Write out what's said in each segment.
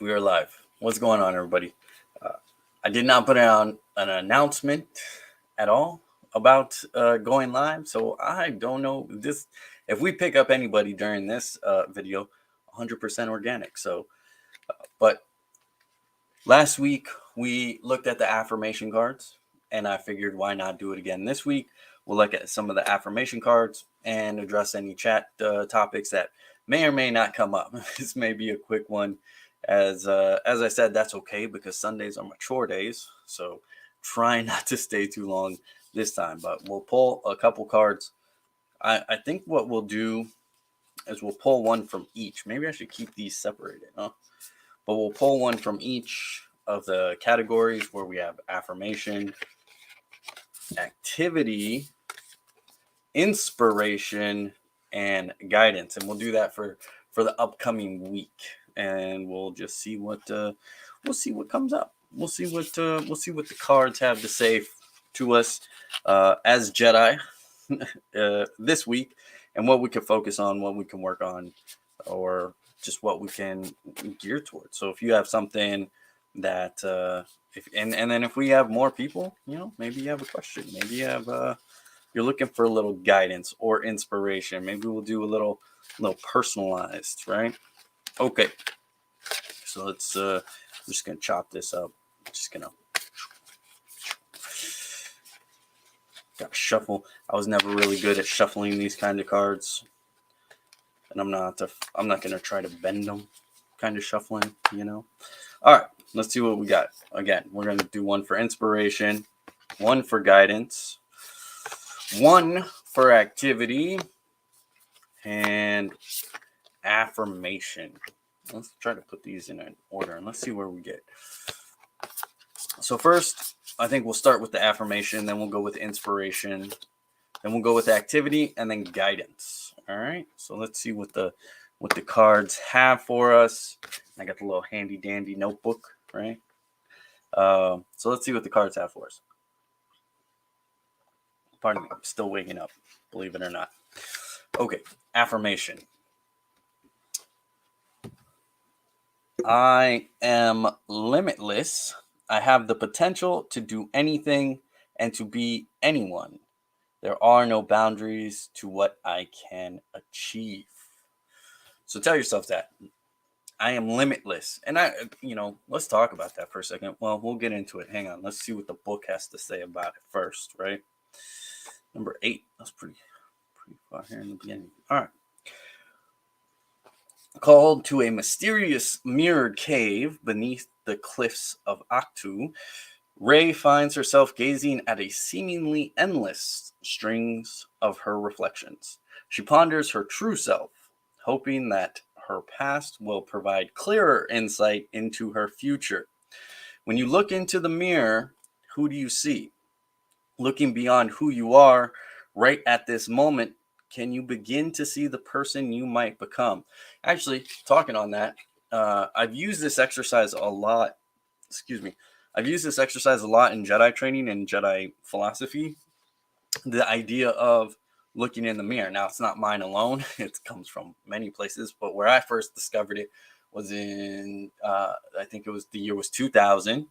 We are live. What's going on, everybody? Uh, I did not put on an announcement at all about going live, so I don't know this. If we pick up anybody during this video, 100% organic. But last week we looked at the affirmation cards, and I figured why not do it again this week. We'll look at some of the affirmation cards and address any chat topics that may or may not come up. This may be a quick one. As I said, that's okay because Sundays are mature days, so try not to stay too long this time. But we'll pull a couple cards. I think what we'll do is we'll pull one from each. Maybe I should keep these separated, huh? But we'll pull one from each of the categories where we have affirmation, activity, inspiration, and guidance, and we'll do that for the upcoming week, and we'll just see what comes up. We'll see what the cards have to say to us as Jedi this week, and what we can focus on, what we can work on, or just what we can gear towards. So if you have something that and then if we have more people, maybe you have a question, maybe you have you're looking for a little guidance or inspiration, maybe we'll do a little personalized, right? Okay, so let's I'm just gonna chop this up. Just gonna gotta shuffle. I was never really good at shuffling these kind of cards, and I'm not gonna try to bend them kind of shuffling, All right, let's see what we got. Again, we're gonna do one for inspiration, one for guidance, one for activity, and affirmation. Let's try to put these in an order and let's see where we get. So first, I think we'll start with the affirmation, then we'll go with inspiration, then we'll go with activity, and then guidance. All right, so let's see what the cards have for us. I got the little handy dandy notebook, right? So let's see what the cards have for us. Pardon me, I'm still waking up, believe it or not. Okay, affirmation. I am limitless. I have the potential to do anything and to be anyone. There are no boundaries to what I can achieve. So tell yourself that. I am limitless. And let's talk about that for a second. Well, we'll get into it. Hang on. Let's see what the book has to say about it first, right? Number 8. That's pretty far here in the beginning. All right. Called to a mysterious mirrored cave beneath the cliffs of Aktu, Rey finds herself gazing at a seemingly endless strings of her reflections. She ponders her true self, hoping that her past will provide clearer insight into her future. When you look into the mirror, who do you see? Looking beyond who you are right at this moment, can you begin to see the person you might become? Actually, talking on that, I've used this exercise a lot. I've used this exercise a lot in Jedi training and Jedi philosophy. The idea of looking in the mirror. Now, it's not mine alone. It comes from many places, but where I first discovered it was in, I think it was the year was 2000,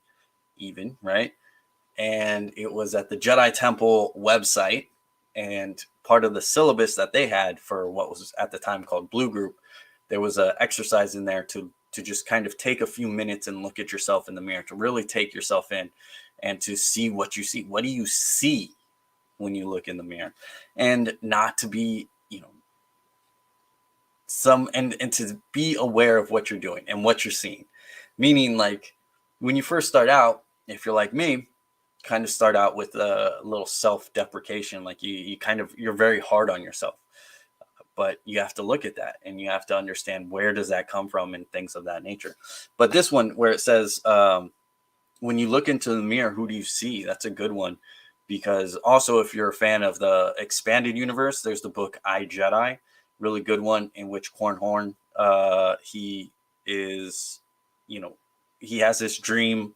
even, right? And it was at the Jedi Temple website, and part of the syllabus that they had for what was at the time called Blue Group, there was an exercise in there to just kind of take a few minutes and look at yourself in the mirror, to really take yourself in and to see what you see. What do you see when you look in the mirror? And not to be, and to be aware of what you're doing and what you're seeing. Meaning, like, when you first start out, if you're like me, kind of start out with a little self-deprecation, like you're very hard on yourself, but you have to look at that and you have to understand where does that come from and things of that nature. But this one where it says when you look into the mirror, who do you see? That's a good one, because also if you're a fan of the expanded universe, there's the book I, Jedi, really good one, in which Cornhorn he is, he has this dream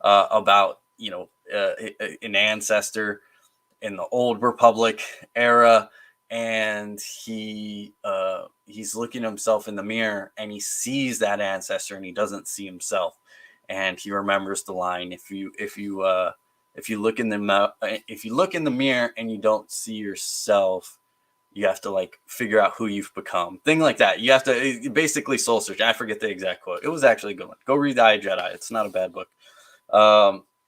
about an ancestor in the old Republic era, and he's looking at himself in the mirror, and he sees that ancestor, and he doesn't see himself, and he remembers the line, if you look in the mirror and you don't see yourself, you have to like figure out who you've become, thing like that. You have to basically soul search. I forget the exact quote. It was actually a good one. Go read I, Jedi. It's not a bad book.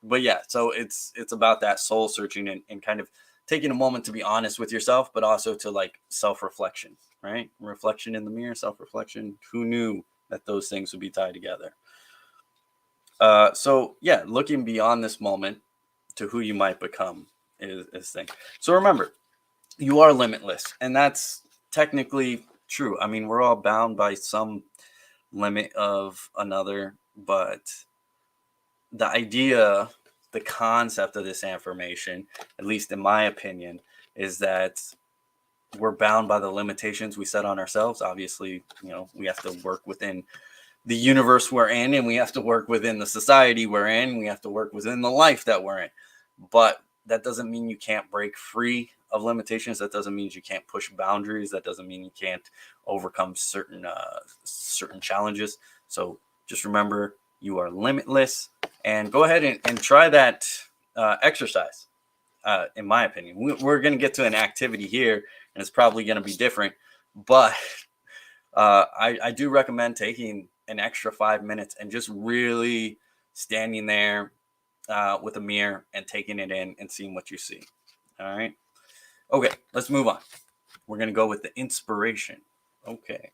But yeah, so it's about that soul searching, and kind of taking a moment to be honest with yourself, but also to like self-reflection, right? Reflection in the mirror, self-reflection. Who knew that those things would be tied together? So yeah, looking beyond this moment to who you might become is thing. So remember, you are limitless, and that's technically true. I mean, we're all bound by some limit of another, but the idea, the concept of this affirmation, at least in my opinion, is that we're bound by the limitations we set on ourselves. Obviously, we have to work within the universe we're in, and we have to work within the society we're in. We have to work within the life that we're in. But that doesn't mean you can't break free of limitations. That doesn't mean you can't push boundaries. That doesn't mean you can't overcome certain challenges. So just remember, you are limitless, and go ahead and try that exercise. In my opinion, we're going to get to an activity here, and it's probably going to be different, but I do recommend taking an extra 5 minutes and just really standing there with a mirror and taking it in and seeing what you see. All right. Okay, let's move on. We're going to go with the inspiration. Okay.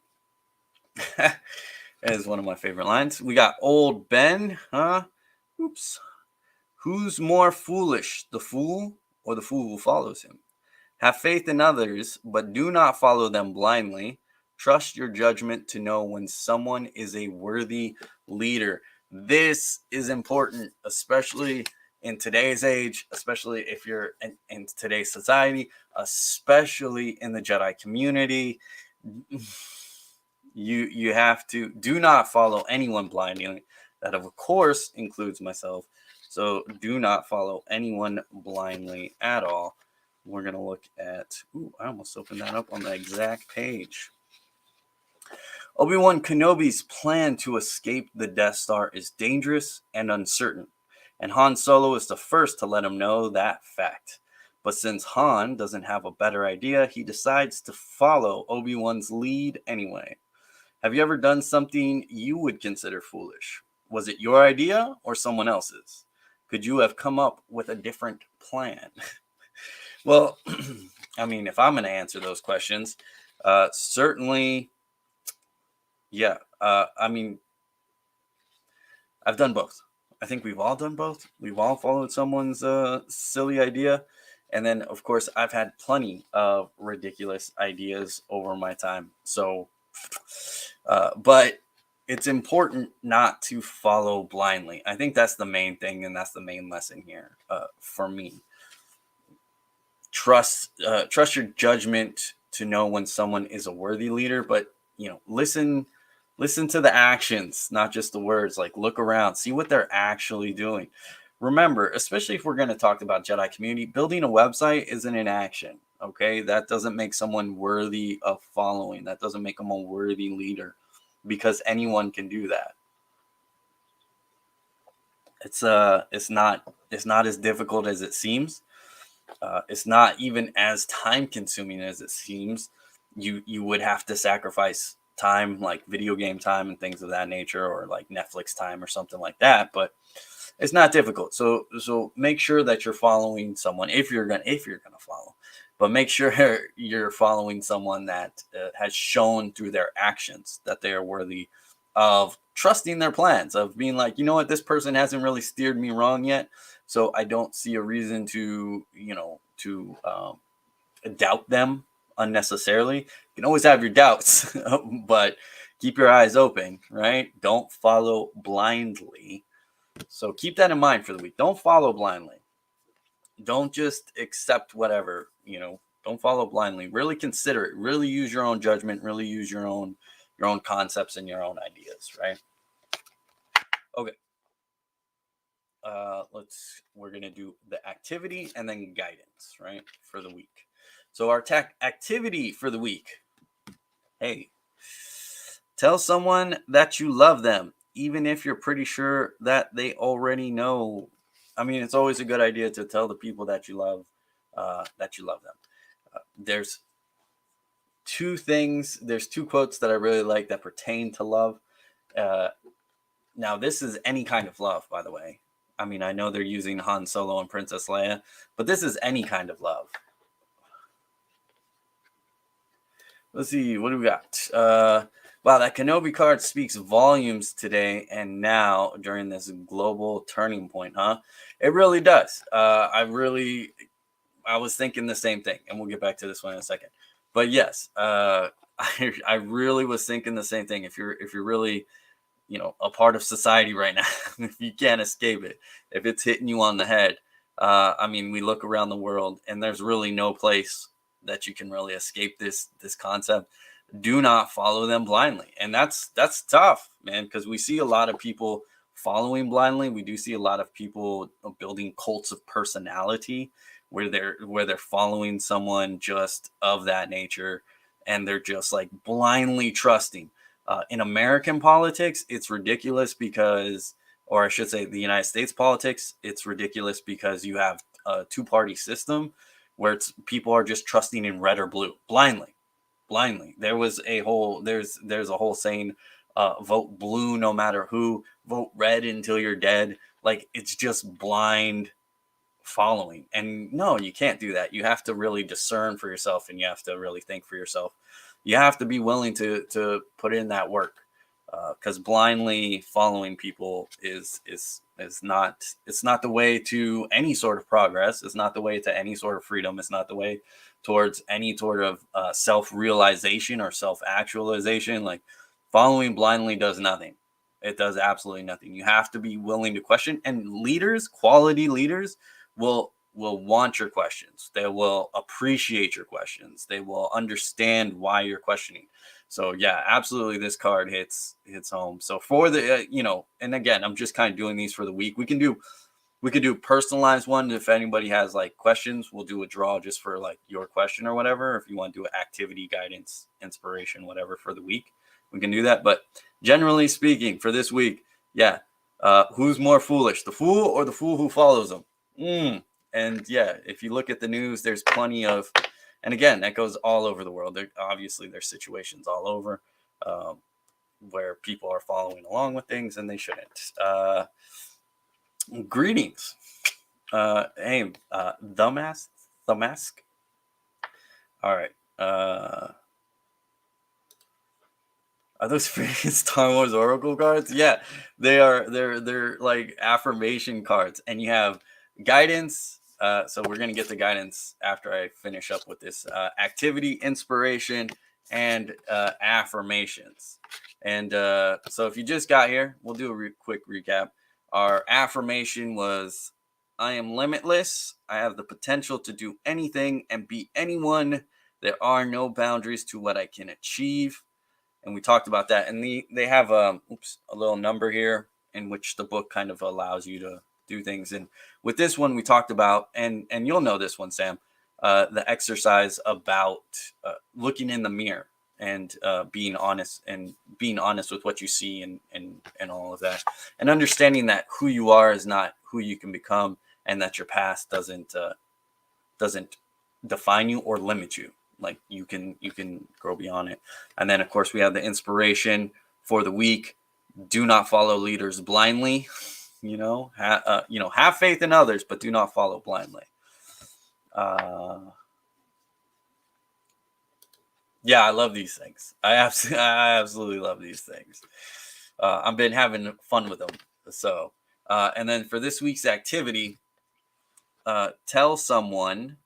That is one of my favorite lines. We got old Ben, huh? Oops. Who's more foolish, the fool or the fool who follows him? Have faith in others, but do not follow them blindly. Trust your judgment to know when someone is a worthy leader. This is important, especially in today's age, especially if you're in today's society, especially in the Jedi community. You have to do not follow anyone blindly. That, of course, includes myself. So do not follow anyone blindly at all. We're going to look at, I almost opened that up on the exact page. Obi-Wan Kenobi's plan to escape the Death Star is dangerous and uncertain, and Han Solo is the first to let him know that fact. But since Han doesn't have a better idea, he decides to follow Obi-Wan's lead anyway. Have you ever done something you would consider foolish? Was it your idea or someone else's? Could you have come up with a different plan? Well, I mean, if I'm going to answer those questions, certainly, yeah. I mean, I've done both. I think we've all done both. We've all followed someone's silly idea. And then, of course, I've had plenty of ridiculous ideas over my time. So, but it's important not to follow blindly. I think that's the main thing, and that's the main lesson here for me. Trust your judgment to know when someone is a worthy leader, but listen to the actions, not just the words. Like, look around, see what they're actually doing. Remember, especially if we're going to talk about Jedi community, building a website isn't an action. Okay, that doesn't make someone worthy of following. That doesn't make them a worthy leader, because anyone can do that. It's not as difficult as it seems. It's not even as time consuming as it seems. You would have to sacrifice time, like video game time and things of that nature, or like Netflix time or something like that. But it's not difficult. So make sure that you're following someone if you're gonna follow, but make sure you're following someone that has shown through their actions that they are worthy of trusting their plans, of being like, you know what, this person hasn't really steered me wrong yet, so I don't see a reason to doubt them unnecessarily. You can always have your doubts, but keep your eyes open, right? Don't follow blindly. So keep that in mind for the week. Don't follow blindly. Don't just accept whatever, don't follow blindly. Really consider it. Really use your own judgment. Really use your own concepts and your own ideas, right? Okay. We're going to do the activity and then guidance, right, for the week. So our tech activity for the week. Hey, tell someone that you love them, even if you're pretty sure that they already know. I mean, it's always a good idea to tell the people that you love them. There's there's two quotes that I really like that pertain to love. Now, this is any kind of love, by the way. I mean, I know they're using Han Solo and Princess Leia, but this is any kind of love. Let's see, what do we got? Wow, that Kenobi card speaks volumes today and now during this global turning point, huh? It really does. I was thinking the same thing, and we'll get back to this one in a second. But yes, I really was thinking the same thing. If you're really, a part of society right now, if you can't escape it, if it's hitting you on the head, I mean, we look around the world, and there's really no place that you can really escape this concept. Do not follow them blindly, and that's tough, man, because we see a lot of people following blindly. We do see a lot of people building cults of personality where they're following someone just of that nature, and they're just like blindly trusting. In American politics, it's ridiculous because, or I should say, the United States politics, it's ridiculous because you have a two-party system where people are just trusting in red or blue blindly. There's a whole saying, vote blue no matter who, vote red until you're dead. Like, it's just blind following. And no, you can't do that. You have to really discern for yourself, and you have to really think for yourself. You have to be willing to put in that work, because blindly following people is not, it's not the way to any sort of progress. It's not the way to any sort of freedom. It's not the way towards any sort of self-realization or self-actualization. Like, following blindly does nothing. It does absolutely nothing. You have to be willing to question, and quality leaders will want your questions. They will appreciate your questions. They will understand why you're questioning. So yeah, absolutely, this card hits home. So for the and again, I'm just kind of doing these for the week. We could do personalized one. If anybody has like questions, we'll do a draw just for like your question or whatever. If you want to do activity, guidance, inspiration, whatever for the week, we can do that. But generally speaking, for this week, yeah, who's more foolish, the fool or the fool who follows him? And yeah, if you look at the news, there's plenty of, and again, that goes all over the world. Obviously, there's situations all over where people are following along with things and they shouldn't. Greetings. Hey, the mask. All right. Are those freaking Star Wars Oracle cards? Yeah, they are. They're like affirmation cards, and you have guidance. So we're gonna get the guidance after I finish up with this activity, inspiration, and affirmations. And so if you just got here, we'll do a quick recap. Our affirmation was, I am limitless. I have the potential to do anything and be anyone. There are no boundaries to what I can achieve. And we talked about that. And they have a little number here in which the book kind of allows you to do things. And with this one, we talked about, and you'll know this one, Sam, the exercise about looking in the mirror and being honest with what you see and all of that, and understanding that who you are is not who you can become, and that your past doesn't define you or limit you. Like, you can grow beyond it. And then of course we have the inspiration for the week. Do not follow leaders blindly. Have faith in others, but do not follow blindly. Yeah, I love these things. I absolutely love these things. I've been having fun with them. So, and then for this week's activity, tell someone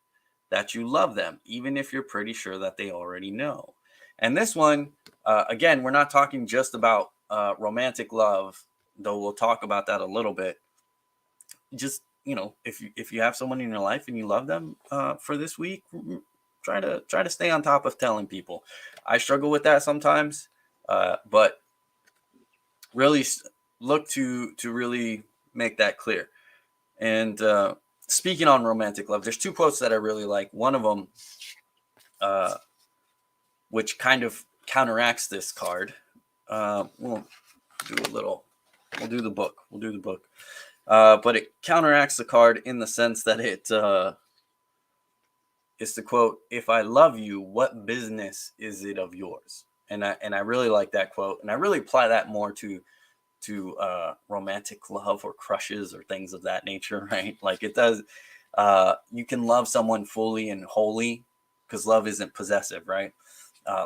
that you love them, even if you're pretty sure that they already know. And this one, again, we're not talking just about romantic love, though we'll talk about that a little bit. Just, if you have someone in your life and you love them, for this week, try to stay on top of telling people. I struggle with that sometimes, but really look to really make that clear. And speaking on romantic love, there's two quotes that I really like. One of them which kind of counteracts this card. We'll do the book. But it counteracts the card in the sense that it is the quote, "If I love you, what business is it of yours?" And I really like that quote, and I really apply that more to romantic love or crushes or things of that nature, right? Like it does. You can love someone fully and wholly because love isn't possessive, right?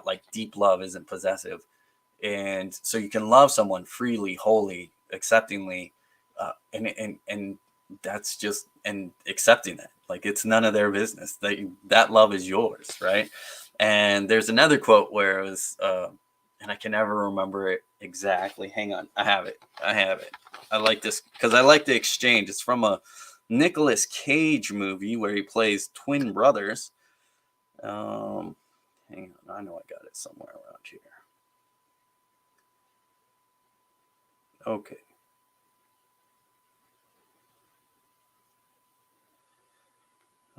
Like deep love isn't possessive, and so you can love someone freely, wholly, acceptingly, and that's just and accepting that, like it's none of their business. That love is yours, right? And there's another quote where it was, and I can never remember it exactly. Hang on, I have it. I like this because I like the exchange. It's from a Nicolas Cage movie where he plays twin brothers. Hang on, I know I got it somewhere around here. Okay.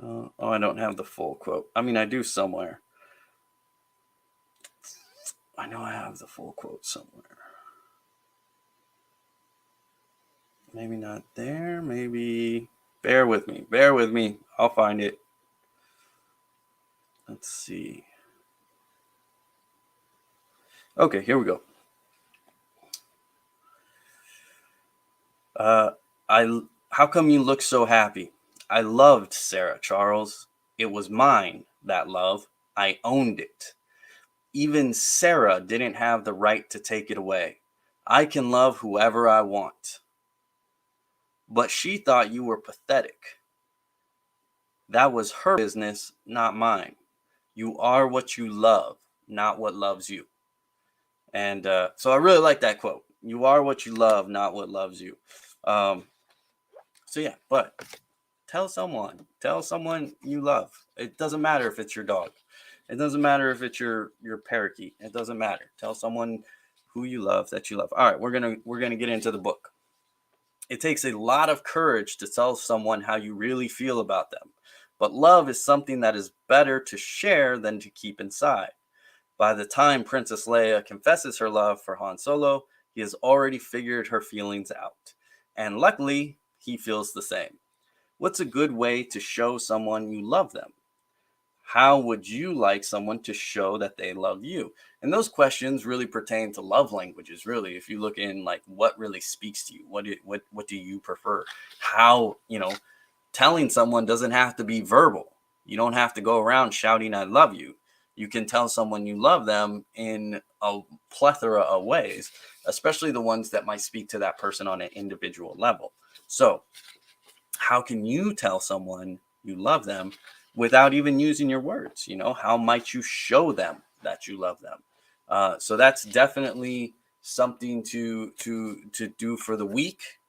Oh, I don't have the full quote. I mean, I do somewhere. I know I have the full quote somewhere. Maybe not there. Maybe. Bear with me. I'll find it. Let's see. Okay, here we go. How come you look so happy? I loved Sarah, Charles. It was mine, that love. I owned it. Even Sarah didn't have the right to take it away. I can love whoever I want. But she thought you were pathetic. That was her business, not mine. You are what you love, not what loves you. And so I really like that quote. You are what you love, not what loves you. So yeah, but tell someone you love. It doesn't matter if it's your dog. It doesn't matter if it's your parakeet. It doesn't matter. Tell someone who you love that you love. All right, we're gonna get into the book. It takes a lot of courage to tell someone how you really feel about them. But love is something that is better to share than to keep inside. By the time Princess Leia confesses her love for Han Solo, he has already figured her feelings out. And luckily, he feels the same. What's a good way to show someone you love them? How would you like someone to show that they love you? And those questions really pertain to love languages, really. If you look in like what really speaks to you, what do you prefer? How, telling someone doesn't have to be verbal. You don't have to go around shouting I love you. You can tell someone you love them in a plethora of ways, especially the ones that might speak to that person on an individual level. So, how can you tell someone you love them without even using your words? How might you show them that you love them? So that's definitely something to do for the week,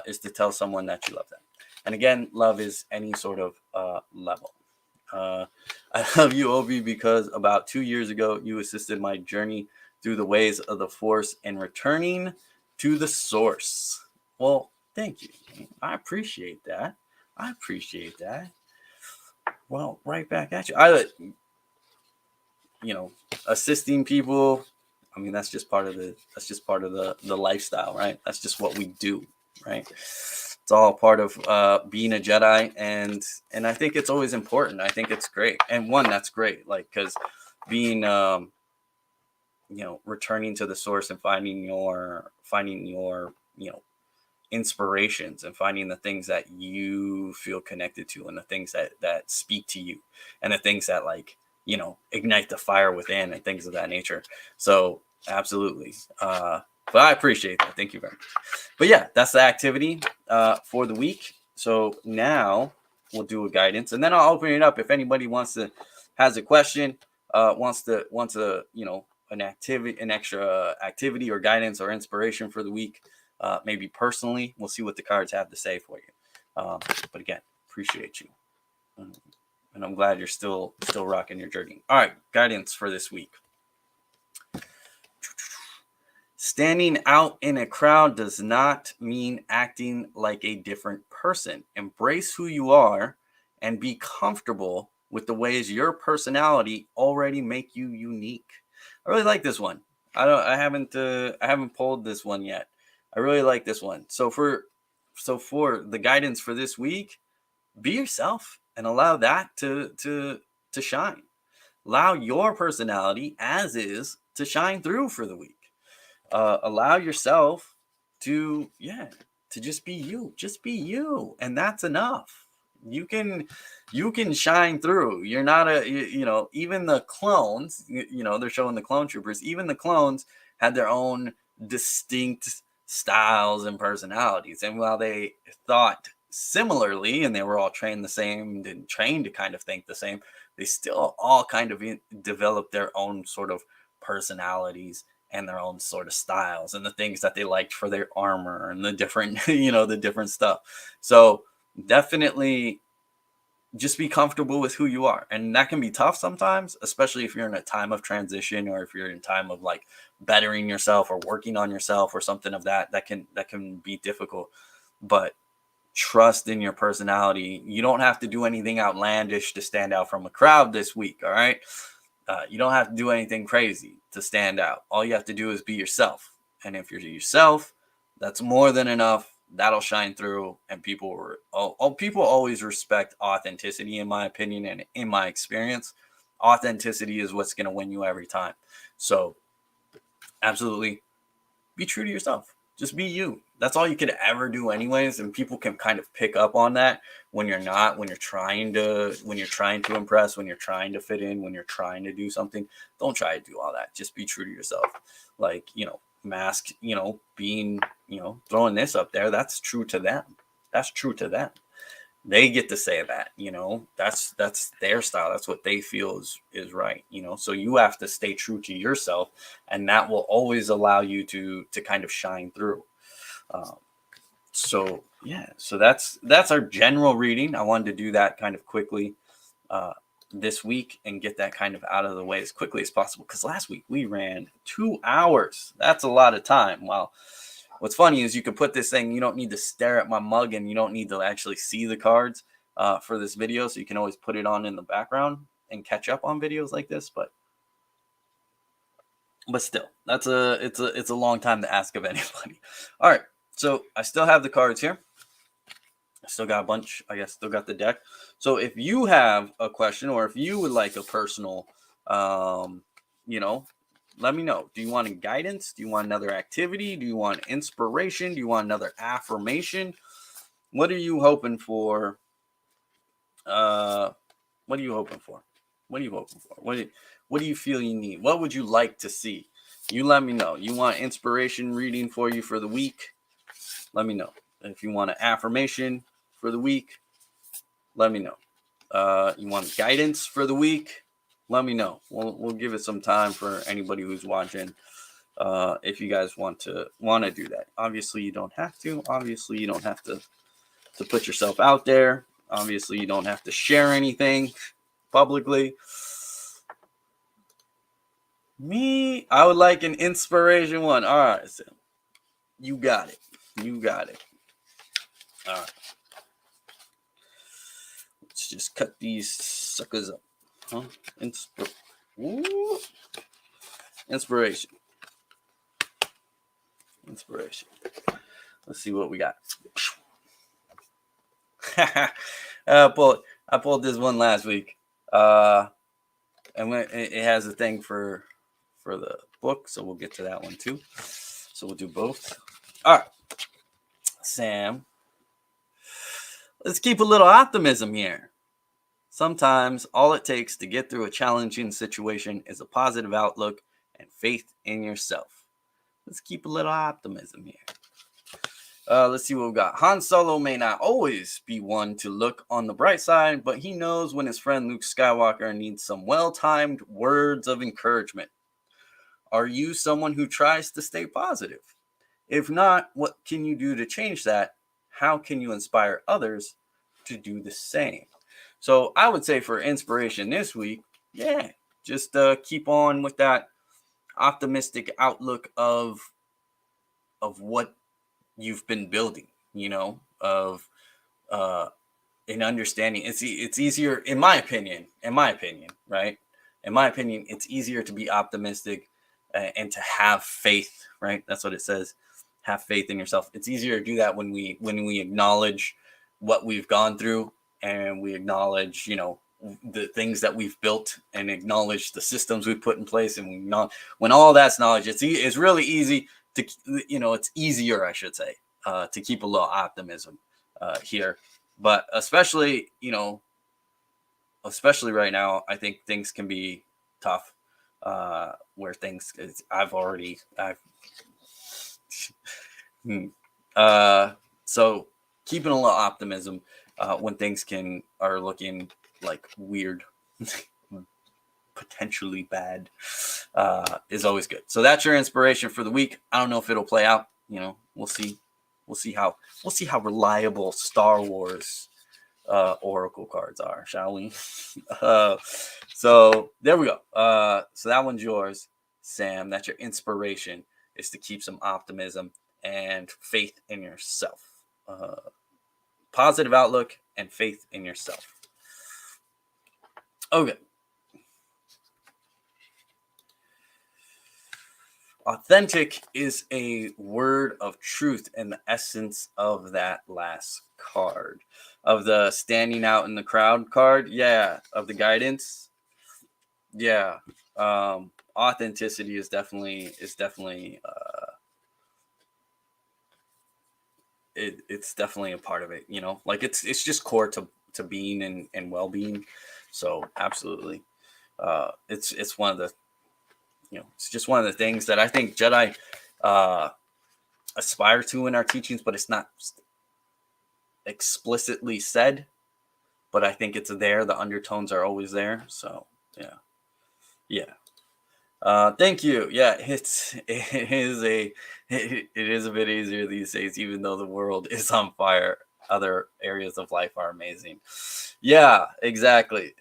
is to tell someone that you love them. And again, love is any sort of level. I love you, Opie, because about 2 years ago, you assisted my journey through the ways of the Force and returning to the source. Well, thank you. I appreciate that. Well, right back at you. Assisting people. I mean, that's just part of the lifestyle, right? That's just what we do, right? It's all part of being a Jedi, and I think it's always important. I think it's great, and that's great, like because being returning to the source and finding your inspirations and finding the things that you feel connected to and the things that speak to you and the things that ignite the fire within and things of that nature. So absolutely. But I appreciate that. Thank you very much. But yeah, that's the activity for the week. So now we'll do a guidance, and then I'll open it up if anybody has a question, wants an extra activity or guidance or inspiration for the week. Maybe personally, we'll see what the cards have to say for you. But again, appreciate you, and I'm glad you're still rocking your journey. All right, guidance for this week. Standing out in a crowd does not mean acting like a different person. Embrace who you are and be comfortable with the ways your personality already make you unique. I really like this one. I haven't pulled this one yet. I really like this one. So for the guidance for this week, be yourself and allow that to shine. Allow your personality as is to shine through for the week. Allow yourself to just be you. Just be you, and that's enough. You can shine through. You're not even the clones, they're showing the clone troopers, even the clones had their own distinct styles and personalities, and while they thought similarly and they were all trained the same and trained to kind of think the same, they still all kind of developed their own sort of personalities and their own sort of styles and the things that they liked for their armor and the different the different stuff. So definitely just be comfortable with who you are, and that can be tough sometimes, especially if you're in a time of transition or if you're in time of like bettering yourself or working on yourself or something of that can be difficult. But trust in your personality. You don't have to do anything outlandish to stand out from a crowd this week. All right. You don't have to do anything crazy to stand out. All you have to do is be yourself. And if you're yourself, that's more than enough. That'll shine through. And people always respect authenticity, in my opinion, and in my experience. Authenticity is what's going to win you every time. So absolutely be true to yourself. Just be you. That's all you could ever do anyways, and people can kind of pick up on that when you're trying to impress, when you're trying to fit in, when you're trying to do something. Don't try to do all that. Just be true to yourself. Like, mask, being, throwing this up there, that's true to them. That's true to them. They get to say that, that's their style. That's what they feel is right, so you have to stay true to yourself, and that will always allow you to kind of shine through. So that's our general reading. I wanted to do that kind of quickly this week and get that kind of out of the way as quickly as possible, because last week we ran 2 hours. That's a lot of time. Wow. What's funny is you can put this thing, you don't need to stare at my mug, and you don't need to actually see the cards for this video. So you can always put it on in the background and catch up on videos like this. But still, it's a long time to ask of anybody. All right. So I still have the cards here. I still got a bunch. I guess still got the deck. So if you have a question, or if you would like a personal, let me know. Do you want a guidance? Do you want another activity? Do you want inspiration? Do you want another affirmation? What are you hoping for? What are you hoping for? What are you hoping for? What do you feel you need? What would you like to see? You let me know. You want inspiration reading for you for the week? Let me know. If you want an affirmation for the week, let me know. You want guidance for the week? Let me know. We'll give it some time for anybody who's watching. If you guys want to do that. Obviously, you don't have to. Obviously, you don't have to put yourself out there. Obviously, you don't have to share anything publicly. I would like an inspiration one. All right, so you got it. All right. Let's just cut these suckers up. Huh? Inspiration. Let's see what we got. I pulled this one last week. And it has a thing for the book, so we'll get to that one too. So we'll do both. All right, Sam. Let's keep a little optimism here. Sometimes all it takes to get through a challenging situation is a positive outlook and faith in yourself. Let's keep a little optimism here. Let's see what we got. Han Solo may not always be one to look on the bright side, but he knows when his friend Luke Skywalker needs some well-timed words of encouragement. Are you someone who tries to stay positive? If not, what can you do to change that? How can you inspire others to do the same? So I would say for inspiration this week, just keep on with that optimistic outlook of what you've been building, of in understanding. It's easier, in my opinion, right? In my opinion, it's easier to be optimistic and to have faith, right? That's what it says. Have faith in yourself. It's easier to do that when we acknowledge what we've gone through, and we acknowledge, the things that we've built, and acknowledge the systems we've put in place. And when all that's knowledge, it's really easy to, it's easier, I should say, to keep a little optimism here. But especially right now, I think things can be tough. Where things, I've so keeping a little optimism when things are looking like weird, potentially bad, is always good. So that's your inspiration for the week. I don't know if it'll play out. We'll see. We'll see how reliable Star Wars oracle cards are, shall we? So there we go. So that one's yours, Sam. That's your inspiration, is to keep some optimism and faith in yourself. Positive outlook and faith in yourself. Okay. Authentic is a word of truth, and the essence of that last card, of the standing out in the crowd card, of the guidance, authenticity is definitely it's definitely a part of it. Like it's just core to being and well-being. So absolutely, it's one of the it's just one of the things that I think Jedi aspire to in our teachings, but it's not explicitly said. But I think it's there. The undertones are always there. So thank you. Yeah, it is a bit easier these days, even though the world is on fire. Other areas of life are amazing. Yeah, exactly.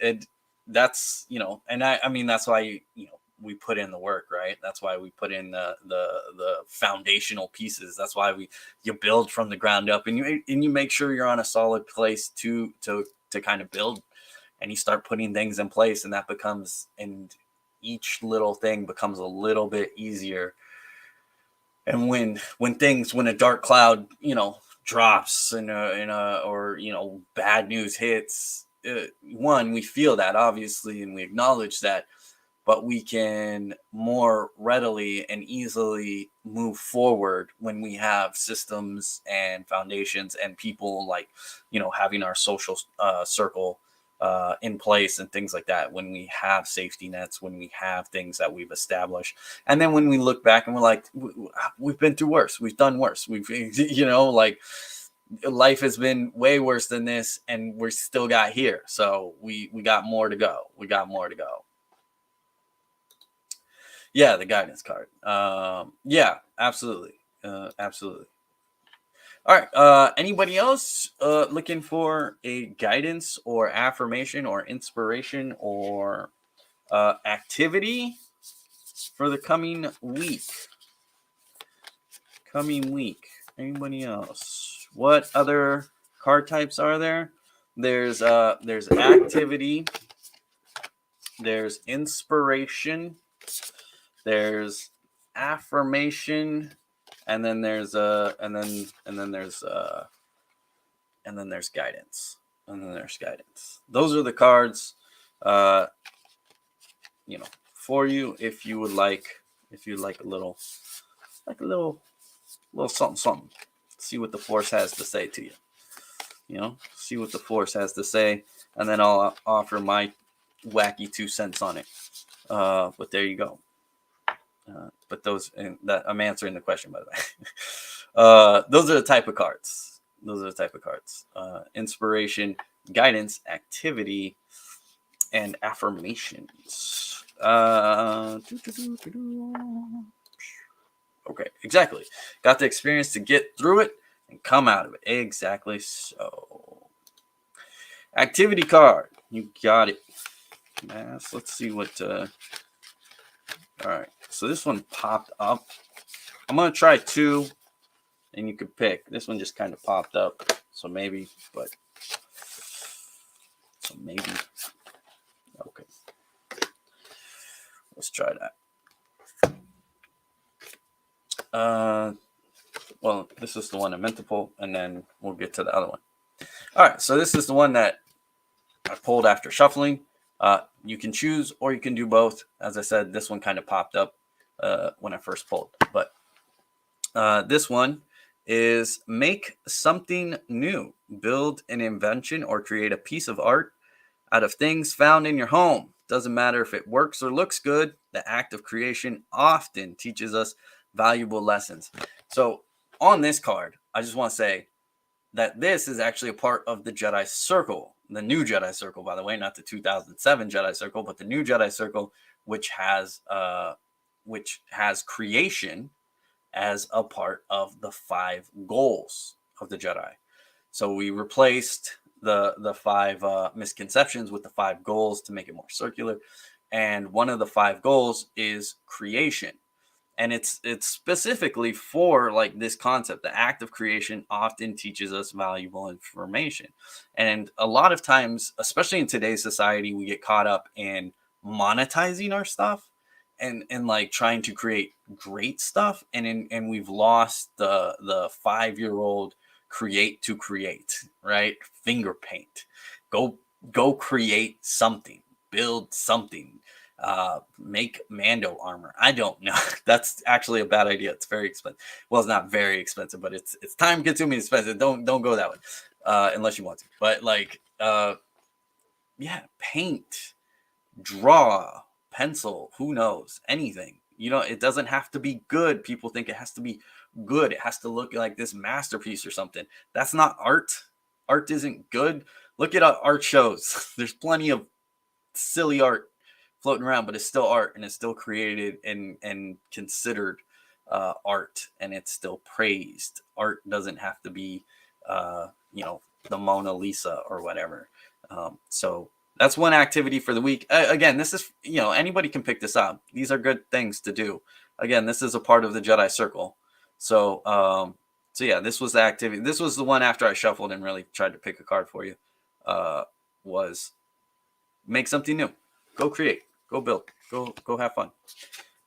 That's and I mean that's why we put in the work, right? That's why we put in the foundational pieces. That's why you build from the ground up, and you make sure you're on a solid place to kind of build, and you start putting things in place, and that becomes, and each little thing becomes a little bit easier. And when a dark cloud drops or bad news hits, one, we feel that obviously, and we acknowledge that, but we can more readily and easily move forward when we have systems and foundations and people like, having our social circle in place and things like that. When we have safety nets, when we have things that we've established, and then when we look back and we're like, we've been through worse, we've done worse, we've, like life has been way worse than this, and we're still got here. So we got more to go. Yeah, the guidance card. Yeah, absolutely. Absolutely. All right. Anybody else looking for a guidance or affirmation or inspiration or activity for the coming week? Anybody else? What other card types are there? There's activity. There's inspiration. There's affirmation, and then there's guidance, and then there's guidance. Those are the cards, for you, if you'd like a little something. See what the Force has to say to you. See what the Force has to say, and then I'll offer my wacky 2 cents on it. But there you go. But those, and that I'm answering the question, by the way. Those are the type of cards. Inspiration, guidance, activity, and affirmations. Okay, exactly. Got the experience to get through it and come out of it. Exactly so. Activity card. You got it. Yes, let's see what... all right, so this one popped up. I'm going to try 2, and you could pick. This one just kind of popped up, so maybe, but So maybe, okay. Let's try that. Well, this is the one I meant to pull, and then we'll get to the other one. All right, so this is the one that I pulled after shuffling. You can choose, or you can do both. As I said, this one kind of popped up when I first pulled. But this one is make something new. Build an invention or create a piece of art out of things found in your home. Doesn't matter if it works or looks good. The act of creation often teaches us valuable lessons. So on this card, I just want to say that this is actually a part of the Jedi Circle, the new Jedi Circle, by the way, not the 2007 Jedi Circle, but the new Jedi Circle, which has creation as a part of the 5 goals of the Jedi. So we replaced the 5 misconceptions with the 5 goals to make it more circular, and one of the 5 goals is creation. And it's specifically for like this concept. The act of creation often teaches us valuable information. And a lot of times, especially in today's society, we get caught up in monetizing our stuff and like trying to create great stuff. And we've lost the 5-year-old create to create, right? Finger paint. Go create something, build something. Make Mando armor. I don't know. That's actually a bad idea. It's very expensive. Well, it's not very expensive, but it's time consuming expensive. Don't go that way unless you want to. But like yeah, paint, draw, pencil, who knows, anything. You know, it doesn't have to be good. People think it has to be good. It has to look like this masterpiece or something. That's not art. Art isn't good. Look at art shows. There's plenty of silly art floating around, but it's still art, and it's still created and considered art, and it's still praised. Art doesn't have to be the Mona Lisa or whatever. So that's one activity for the week. Again, this is, anybody can pick this up. These are good things to do. Again, this is a part of the Jedi Circle. So yeah, this was the activity. This was the one after I shuffled and really tried to pick a card for you. Was make something new. Go create. Go build. Go have fun.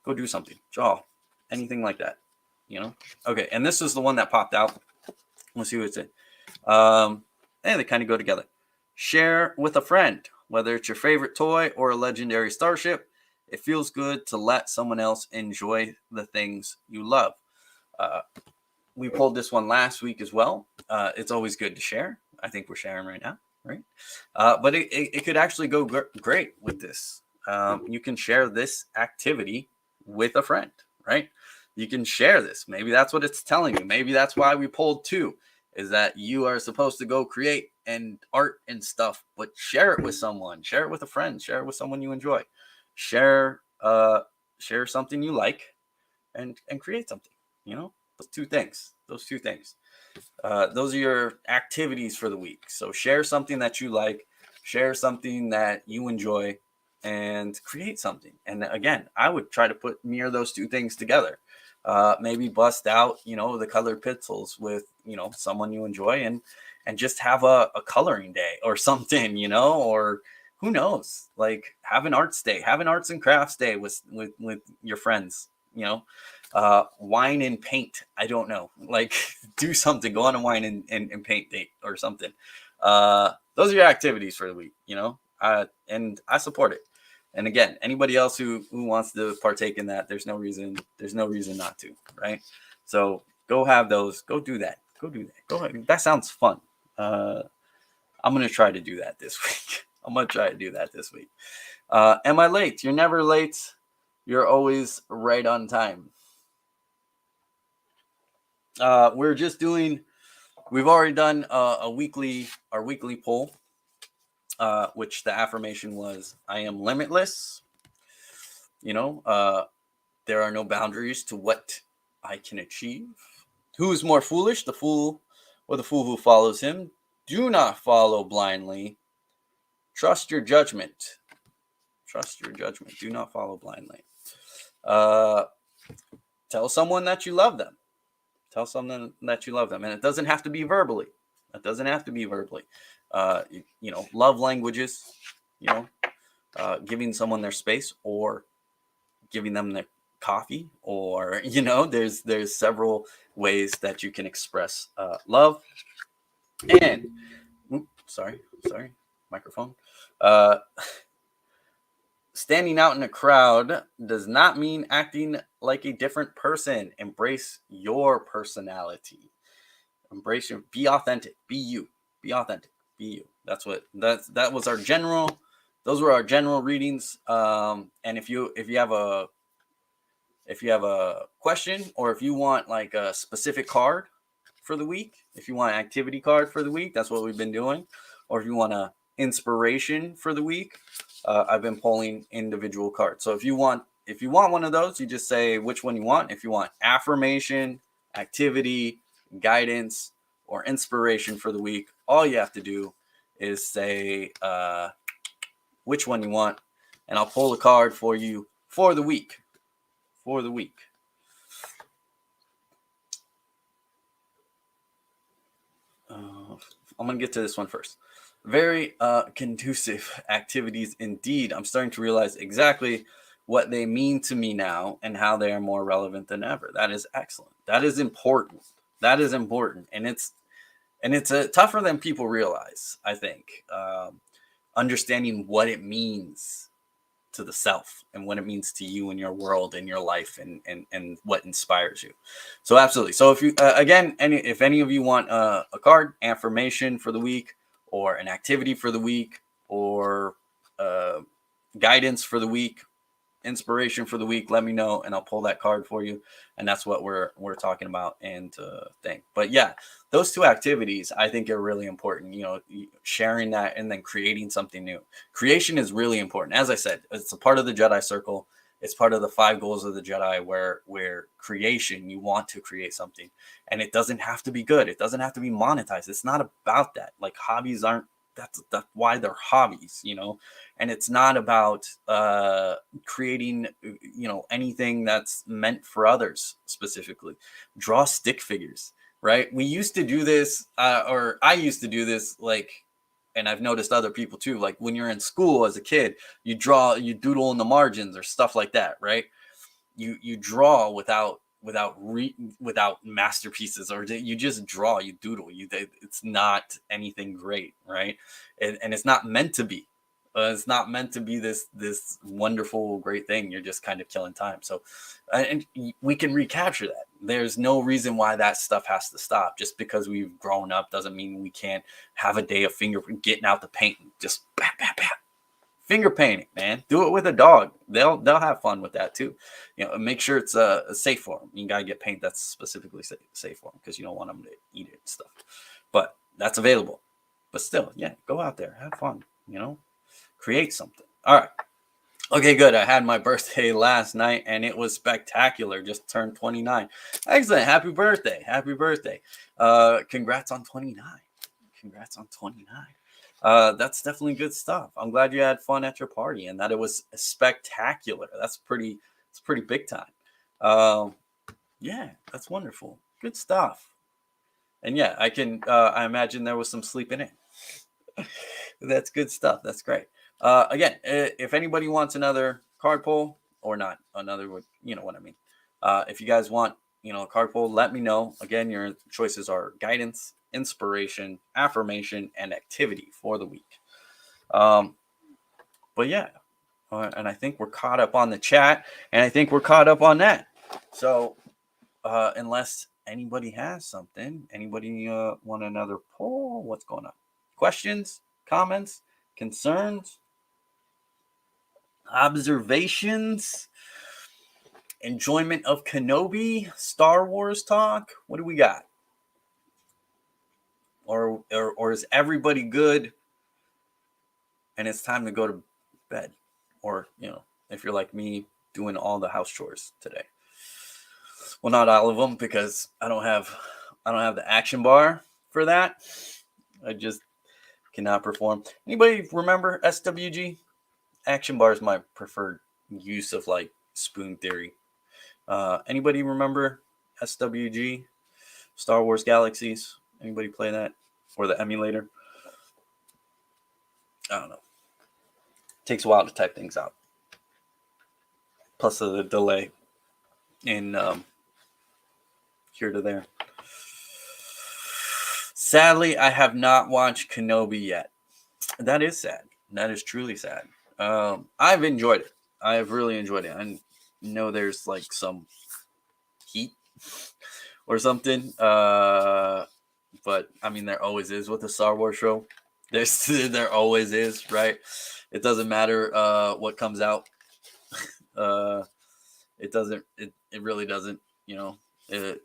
Go do something. Draw. Anything like that. Okay, and this is the one that popped out. Let's see what it's in. And they kind of go together. Share with a friend, whether it's your favorite toy or a legendary starship. It feels good to let someone else enjoy the things you love. We pulled this one last week as well. It's always good to share. I think we're sharing right now, right? But it could actually go great with this. You can share this activity with a friend, right? You can share this. Maybe that's what it's telling you. Maybe that's why we pulled 2, is that you are supposed to go create and art and stuff, but share it with someone. Share it with a friend. Share it with someone you enjoy. Share something you like and create something. Those two things. Those are your activities for the week. So share something that you like, share something that you enjoy, and create something. And again, I would try to mirror those 2 things together. Maybe bust out, the colored pencils with, someone you enjoy, and just have a coloring day or something, or who knows, like have an arts day, have an arts and crafts day with your friends, wine and paint. I don't know, like do something, go on a wine and paint date or something. Those are your activities for the week, and I support it. And again, anybody else who wants to partake in that, there's no reason not to, right? So go have those, go do that. Go ahead. That sounds fun. I'm going to try to do that this week. Am I late? You're never late. You're always right on time. We've already done our weekly poll, which the affirmation was, I am limitless. There are no boundaries to what I can achieve. Who is more foolish, the fool or the fool who follows him? Do not follow blindly. Trust your judgment. Do not follow blindly. Tell someone that you love them. And it doesn't have to be verbally. It doesn't have to be verbally. Love languages, giving someone their space or giving them their coffee, or there's several ways that you can express love. And sorry, microphone. Standing out in a crowd does not mean acting like a different person. Embrace your personality. Be authentic. Be you. Be authentic. Be you. That was our general. Those were our general readings. And if you have a question, or if you want like a specific card for the week, if you want an activity card for the week, that's what we've been doing. Or if you want a inspiration for the week, I've been pulling individual cards. So if you want one of those, you just say which one you want. If you want affirmation, activity, guidance, or inspiration for the week, all you have to do is say which one you want, and I'll pull a card for you for the week. I'm going to get to this one first. Very conducive activities indeed. I'm starting to realize exactly what they mean to me now and how they are more relevant than ever. That is excellent. That is important. And it's tougher than people realize, I think. Understanding what it means to the self and what it means to you in your world, in your life, and what inspires you. So absolutely. So if you if any of you want a card, affirmation for the week, or an activity for the week, or guidance for the week, inspiration for the week, let me know and I'll pull that card for you. And that's what we're talking about and thing. But yeah, those two activities I think are really important, sharing that and then creating something new. Creation is really important. As I said, it's a part of the Jedi circle. It's part of the 5 goals of the Jedi, where creation, you want to create something, and it doesn't have to be good. It doesn't have to be monetized. It's not about that. Like, hobbies aren't, that's why they're hobbies, and it's not about creating anything that's meant for others specifically. Draw stick figures, right? We used to do this, or I used to do this, like, and I've noticed other people too, like when you're in school as a kid, you doodle in the margins or stuff like that, right? You draw without masterpieces, or you just draw, you doodle, it's not anything great, right? And it's not meant to be. It's not meant to be this wonderful, great thing. You're just kind of killing time. So, and we can recapture that. There's no reason why that stuff has to stop. Just because we've grown up doesn't mean we can't have a day of getting out the paint, just bam, bam, bam. Finger painting, man. Do it with a dog. They'll have fun with that too. Make sure it's safe for them. You gotta get paint that's specifically safe for them, because you don't want them to eat it and stuff. But that's available. But still, yeah, go out there, have fun. Create something. All right. Okay, good. I had my birthday last night and it was spectacular. Just turned 29. Excellent. Happy birthday. Happy birthday. Congrats on 29. Congrats on 29. That's definitely good stuff. I'm glad you had fun at your party and that it was spectacular. That's pretty big time. Yeah, that's wonderful. Good stuff. And yeah, I imagine there was some sleep in it. That's good stuff. That's great. Again, if anybody wants another card pull, or not another, you know what I mean. If you guys want, a card pull, let me know. Again, your choices are guidance, inspiration, affirmation, and activity for the week. But yeah, and I think we're caught up on the chat, and I think we're caught up on that. So unless anybody has something, anybody want another poll? What's going on? Questions, comments, concerns, observations, enjoyment of Kenobi, Star Wars talk? What do we got? Or is everybody good and it's time to go to bed? Or, if you're like me, doing all the house chores today. Well, not all of them, because I don't have the action bar for that. I just cannot perform. Anybody remember SWG? Action bar is my preferred use of like spoon theory. Anybody remember SWG? Star Wars Galaxies? Anybody play that? or the emulator. I don't know. Takes a while to type things out. Plus the delay in here to there. Sadly, I have not watched Kenobi yet. That is sad. That is truly sad. I've enjoyed it. I have really enjoyed it. I know there's like some heat or something. But I mean, there always is with a Star Wars show. There always is, right? It doesn't matter what comes out. It doesn't. It really doesn't. You know, it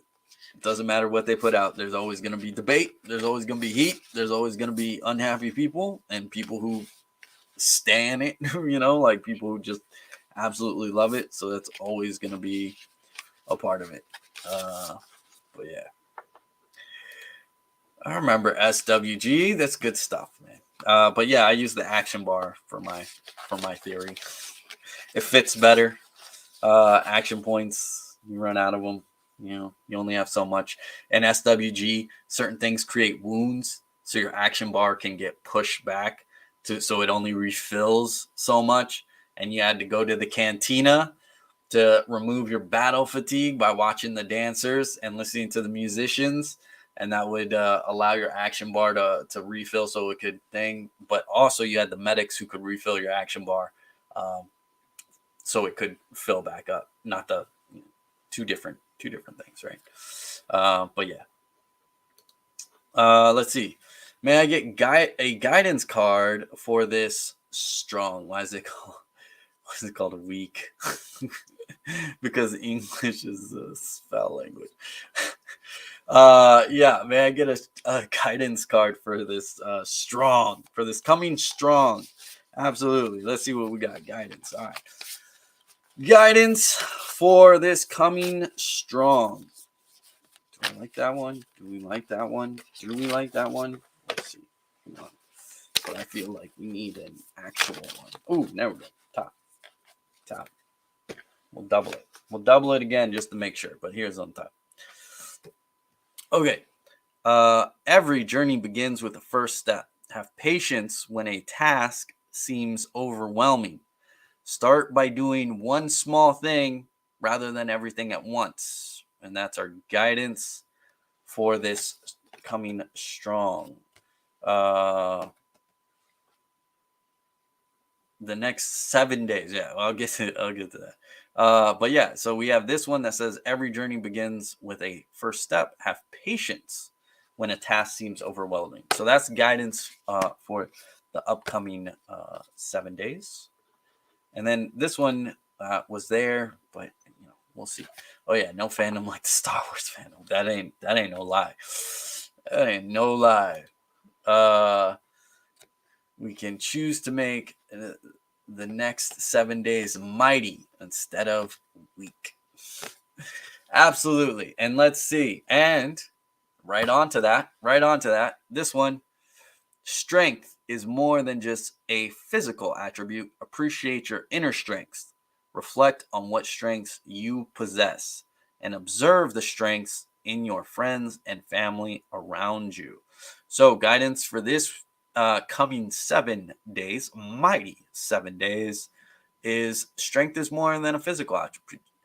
doesn't matter what they put out. There's always going to be debate. There's always going to be heat. There's always going to be unhappy people and people who stan it. You know, like people who just absolutely love it. So that's always going to be a part of it. But yeah. I remember SWG. That's good stuff, man. But yeah, I use the action bar for my theory. It fits better. Action points, you run out of them. You know, you only have so much. And SWG, certain things create wounds, so your action bar can get pushed back so it only refills so much. And you had to go to the cantina to remove your battle fatigue by watching the dancers and listening to the musicians. And that would allow your action bar to refill so it could thing. But also you had the medics who could refill your action bar so it could fill back up. Not the two different things, right? But yeah. Let's see. May I get a guidance card for this strong? Why is it called a weak? Because English is a spell language. Yeah, may I get a guidance card for this strong, for this coming strong? Absolutely. Let's see what we got. Guidance. All right. Guidance for this coming strong. Do I like that one? Do we like that one? Do we like that one? Let's see. Come on. But I feel like we need an actual one. Oh, there we go. Top. We'll double it. We'll double it again just to make sure. But here's on top. Okay. Every journey begins with the first step. Have patience when a task seems overwhelming. Start by doing one small thing rather than everything at once. And that's our guidance for this coming strong. The next 7 days. Yeah, I'll get to that. But yeah, so we have this one that says every journey begins with a first step. Have patience when a task seems overwhelming. So that's guidance for the upcoming 7 days. And then this one was there, but you know, we'll see. Oh yeah, no fandom like the Star Wars fandom. That ain't no lie. That ain't no lie. We can choose to make the next 7 days mighty instead of weak. Absolutely. And let's see. And right on to that. This one, strength is more than just a physical attribute. Appreciate your inner strengths. Reflect on what strengths you possess and observe the strengths in your friends and family around you. So guidance for this coming 7 days, mighty 7 days, is strength is more than a physical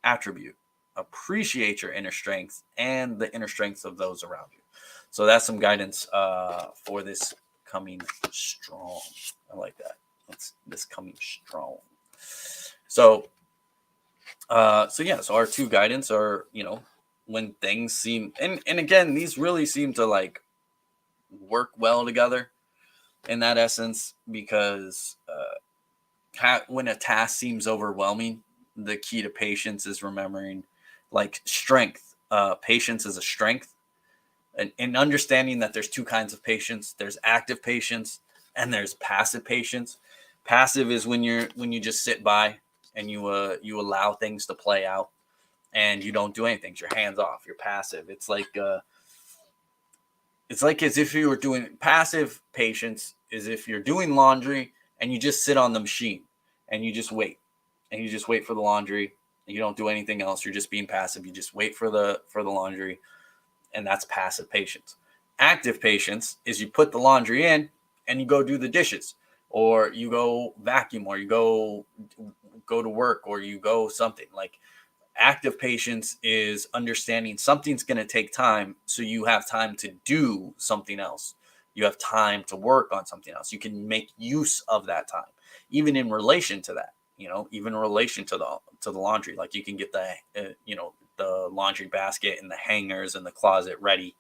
attribute. Appreciate your inner strengths and the inner strengths of those around you. So that's some guidance for this coming strong. I like that. This coming strong. So our two guidance are, you know, when things seem, and again, these really seem to like work well together in that essence, because when a task seems overwhelming, the key to patience is remembering like strength. Patience is a strength. And understanding that there's two kinds of patience. There's active patience and there's passive patience. Passive is when you just sit by and you allow things to play out and you don't do anything. It's your hands off. You're passive. It's like as if you were doing passive patience is if you're doing laundry and you just sit on the machine and you just wait for the laundry and you don't do anything else. You're just being passive. You just wait for the laundry. And that's passive patience. Active patience is you put the laundry in and you go do the dishes, or you go vacuum, or you go to work, or you go something. Like, active patience is understanding something's going to take time, so you have time to do something else. You have time to work on something else. You can make use of that time, even in relation to that. Even in relation to the laundry. Like, you can get the laundry basket and the hangers and the closet ready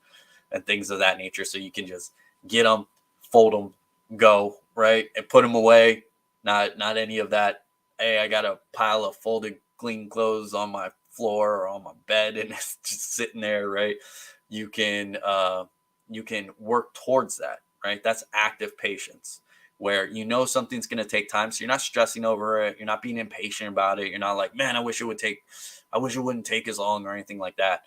and things of that nature, so you can just get them, fold them, go, right, and put them away. Not any of that, hey, I got a pile of folded clean clothes on my floor or on my bed and it's just sitting there, right? You can work towards that, right? That's active patience, where something's going to take time, so you're not stressing over it, you're not being impatient about it, you're not like, man, I wish it wouldn't take as long or anything like that.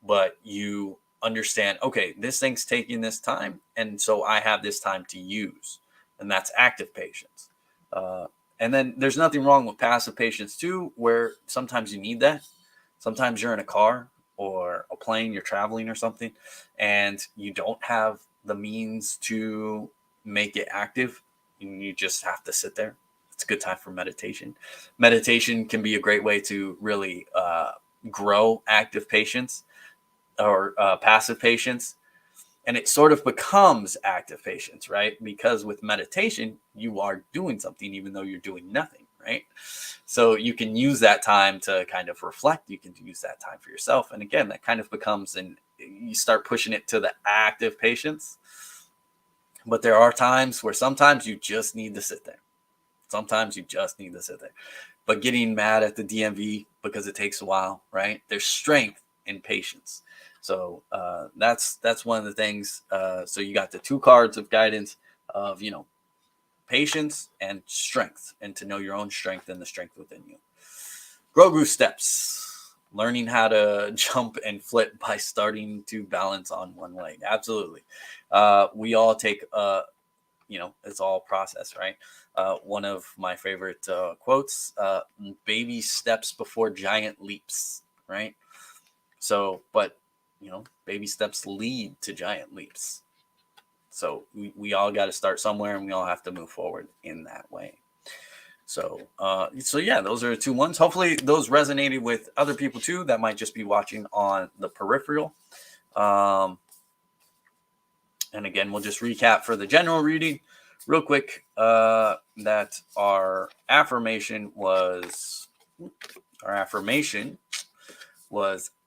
But you understand, okay, this thing's taking this time, and so I have this time to use, and that's active patience. And then there's nothing wrong with passive patience too, where sometimes you need that. Sometimes you're in a car or a plane, you're traveling or something, and you don't have the means to make it active. You just have to sit there. It's a good time for meditation. Meditation can be a great way to really grow active patience or passive patience, and it sort of becomes active patience, right? Because with meditation, you are doing something even though you're doing nothing, right? So you can use that time to kind of reflect. You can use that time for yourself. And again, that kind of becomes, and you start pushing it to the active patience. But there are times where sometimes you just need to sit there. Sometimes you just need to sit there. But getting mad at the DMV because it takes a while, right? There's strength in patience. So that's one of the things. So you got the two cards of guidance of, patience and strength, and to know your own strength and the strength within you. Grogu steps, learning how to jump and flip by starting to balance on one leg. Absolutely. We all take, it's all process, right? One of my favorite quotes, baby steps before giant leaps, right? So, but, baby steps lead to giant leaps. So we all got to start somewhere, and we all have to move forward in that way. So yeah, those are the two ones. Hopefully those resonated with other people too that might just be watching on the peripheral. And again, we'll just recap for the general reading real quick, that our affirmation was,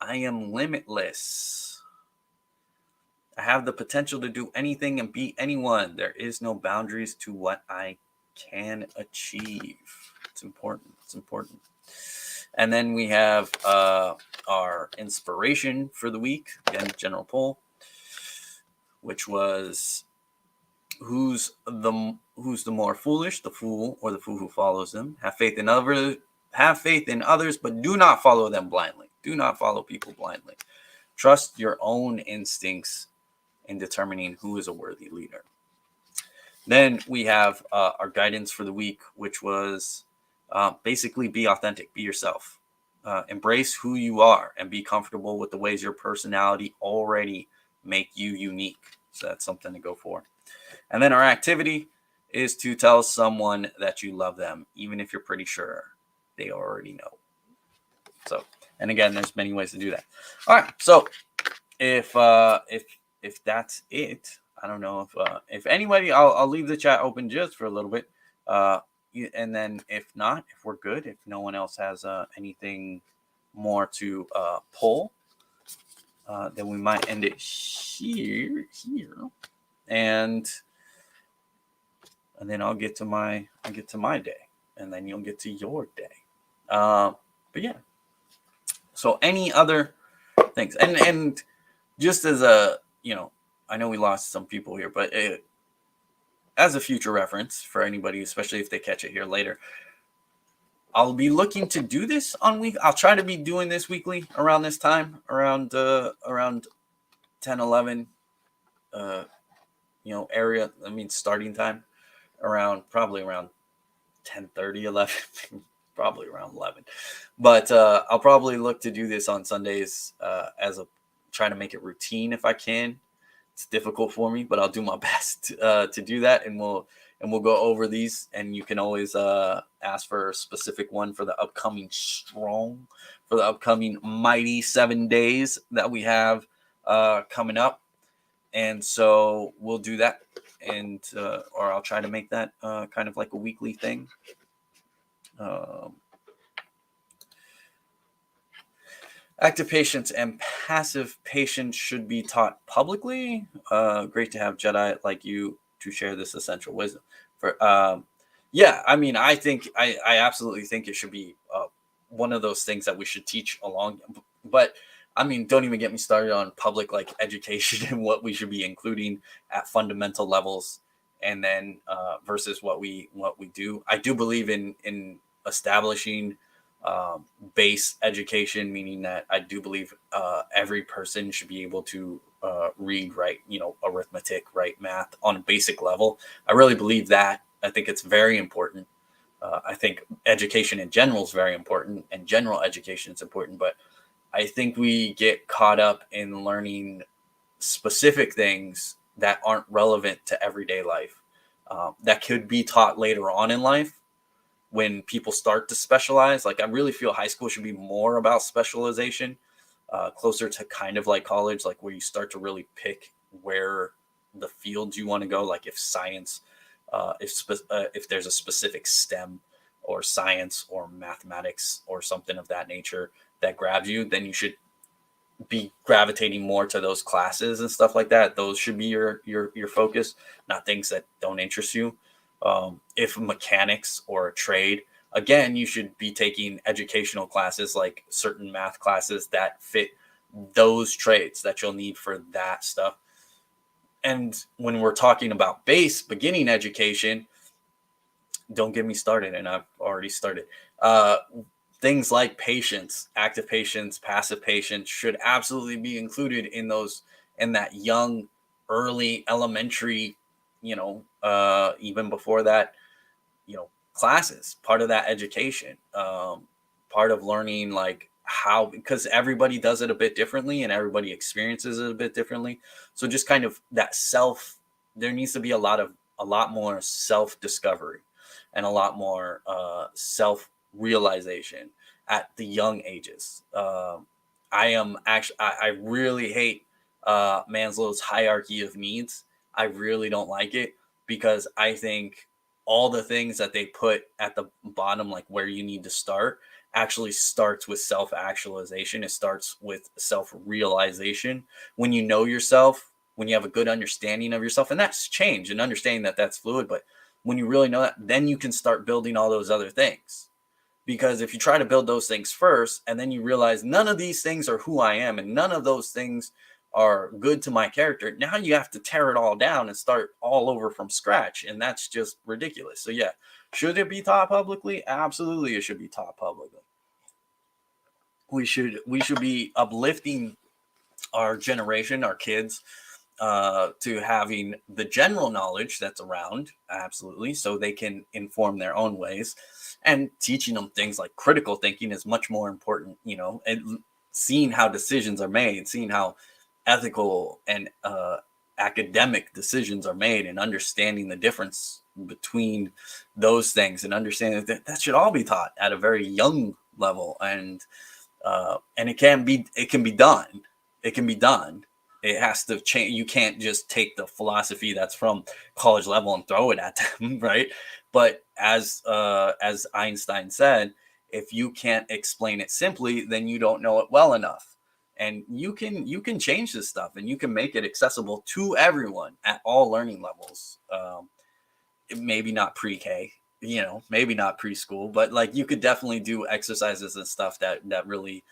I am limitless. I have the potential to do anything and be anyone. There is no boundaries to what I can achieve. It's important. And then we have our inspiration for the week. Again, general poll, which was, who's the more foolish, the fool or the fool who follows them? Have faith in others, but do not follow them blindly. Do not follow people blindly. Trust your own instincts in determining who is a worthy leader. Then we have our guidance for the week, which was basically be authentic, be yourself, embrace who you are, and be comfortable with the ways your personality already make you unique. So that's something to go for. And then our activity is to tell someone that you love them, even if you're pretty sure they already know. So, and again, there's many ways to do that. All right. So if that's it, I don't know if anybody, I'll leave the chat open just for a little bit. And then if not, if we're good, if no one else has anything more to pull, then we might end it here, and then I'll get to my day, and then you'll get to your day. But yeah. So any other things, and just as a, I know we lost some people here, but as a future reference for anybody, especially if they catch it here later, I'll be looking to do this on week. I'll try to be doing this weekly around this time, around 10, 11, area. I mean, starting time probably around 10:30, 11, probably around 11. But I'll probably look to do this on Sundays as a try to make it routine if I can. It's difficult for me, but I'll do my best to do that, and we'll go over these. And you can always ask for a specific one for the upcoming mighty 7 days that we have coming up. And so we'll do that, and or I'll try to make that kind of like a weekly thing. Active patience and passive patience should be taught publicly. Great to have Jedi like you to share this essential wisdom. Yeah, I mean, I absolutely think it should be one of those things that we should teach along. But I mean, don't even get me started on public like education and what we should be including at fundamental levels, and then versus what we do. I do believe in establishing base education, meaning that I do believe every person should be able to read, write, arithmetic, write, math on a basic level. I really believe that. I think it's very important. I think education in general is very important, and general education is important. But I think we get caught up in learning specific things that aren't relevant to everyday life, that could be taught later on in life when people start to specialize. Like, I really feel high school should be more about specialization, closer to kind of like college, like where you start to really pick where the fields you want to go. Like if science, if there's a specific STEM or science or mathematics or something of that nature that grabs you, then you should be gravitating more to those classes and stuff like that. Those should be your focus, not things that don't interest you. If mechanics or a trade, again, you should be taking educational classes like certain math classes that fit those trades that you'll need for that stuff. And when we're talking about beginning education, don't get me started, and I've already started. Things like patience, active patience, passive patience should absolutely be included in that young, early elementary, even before that, classes, part of that education, part of learning like how, because everybody does it a bit differently and everybody experiences it a bit differently. So just kind of there needs to be a lot more self discovery and a lot more self realization at the young ages. I really hate Maslow's hierarchy of needs. I really don't like it, because I think all the things that they put at the bottom, like where you need to start, actually starts with self actualization. It starts with self realization. When you know yourself, when you have a good understanding of yourself, and that's change and understanding that that's fluid, but when you really know that, then you can start building all those other things. Because if you try to build those things first and then you realize none of these things are who I am and none of those things are good to my character, now you have to tear it all down and start all over from scratch. And that's just ridiculous. So yeah, should it be taught publicly? Absolutely, it should be taught publicly. We should be uplifting our generation, our kids, to having the general knowledge that's around, absolutely, so they can inform their own ways. And teaching them things like critical thinking is much more important, and seeing how decisions are made, seeing how ethical and academic decisions are made, and understanding the difference between those things, and understanding that should all be taught at a very young level. And it can be done. It can be done. It has to change. You can't just take the philosophy that's from college level and throw it at them, right? But as Einstein said, if you can't explain it simply, then you don't know it well enough. And you can change this stuff, and you can make it accessible to everyone at all learning levels. Maybe not pre-K, maybe not preschool, but like you could definitely do exercises and stuff that really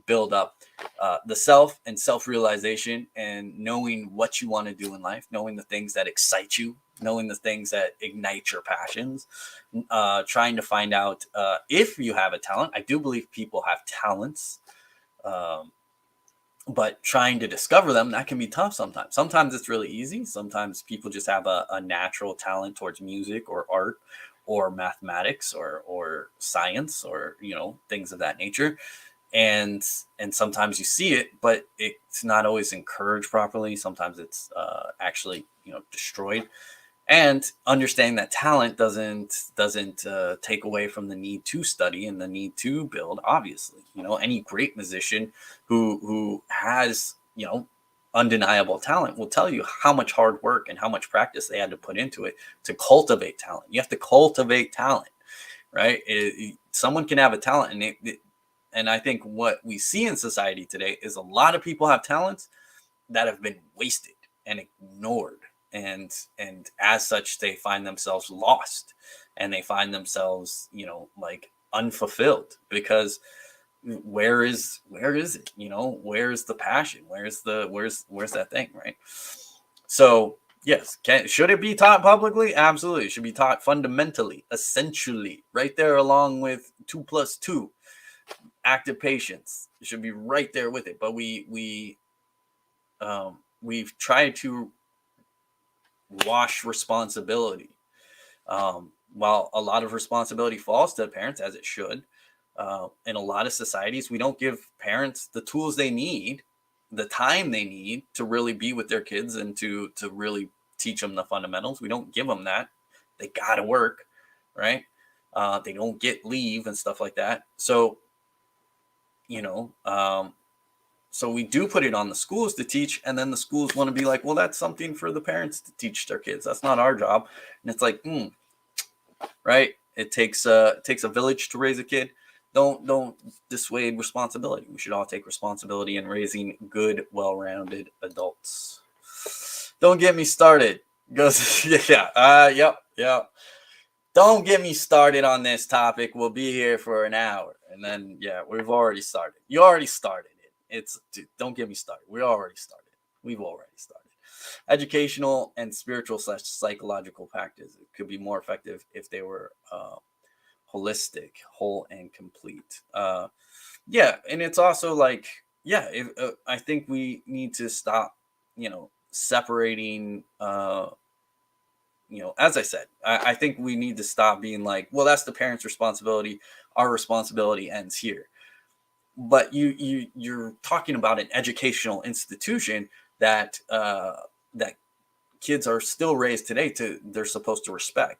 build up the self and self-realization, and knowing what you want to do in life, knowing the things that excite you, knowing the things that ignite your passions, trying to find out if you have a talent. I do believe people have talents, but trying to discover them, that can be tough sometimes. Sometimes it's really easy. Sometimes people just have a natural talent towards music or art or mathematics or science or things of that nature. and sometimes you see it, but it's not always encouraged properly. Sometimes it's actually destroyed. And understanding that talent doesn't take away from the need to study and the need to build. Obviously, any great musician who has undeniable talent will tell you how much hard work and how much practice they had to put into it to cultivate talent. You have to cultivate talent, right? Someone can have a talent, and I think what we see in society today is a lot of people have talents that have been wasted and ignored, and as such they find themselves lost, and they find themselves like unfulfilled, because where is it, where's the passion, where's that thing, right? So yes, should it be taught publicly? Absolutely. It should be taught fundamentally, essentially, right there along with 2+2 active patience. It should be right there with it. But we've tried to wash responsibility. While a lot of responsibility falls to the parents, as it should, in a lot of societies, we don't give parents the tools they need, the time they need to really be with their kids and to really teach them the fundamentals. We don't give them that. They got to work, right? They don't get leave and stuff like that. So, you know, so we do put it on the schools to teach, and then the schools want to be like, well, that's something for the parents to teach their kids. That's not our job. And it's like, right? It takes a village to raise a kid. Don't dissuade responsibility. We should all take responsibility in raising good, well-rounded adults. Don't get me started. Goes yep. Don't get me started on this topic. We'll be here for an hour, and then we've already started. You already started it. Don't get me started. We already started. We've already started. Educational and spiritual / psychological practice could be more effective if they were holistic, whole, and complete. And it's also like, I think we need to stop, separating. As I said, I think we need to stop being like, well, that's the parents' responsibility. Our responsibility ends here. But you're talking about an educational institution that that kids are still raised today they're supposed to respect.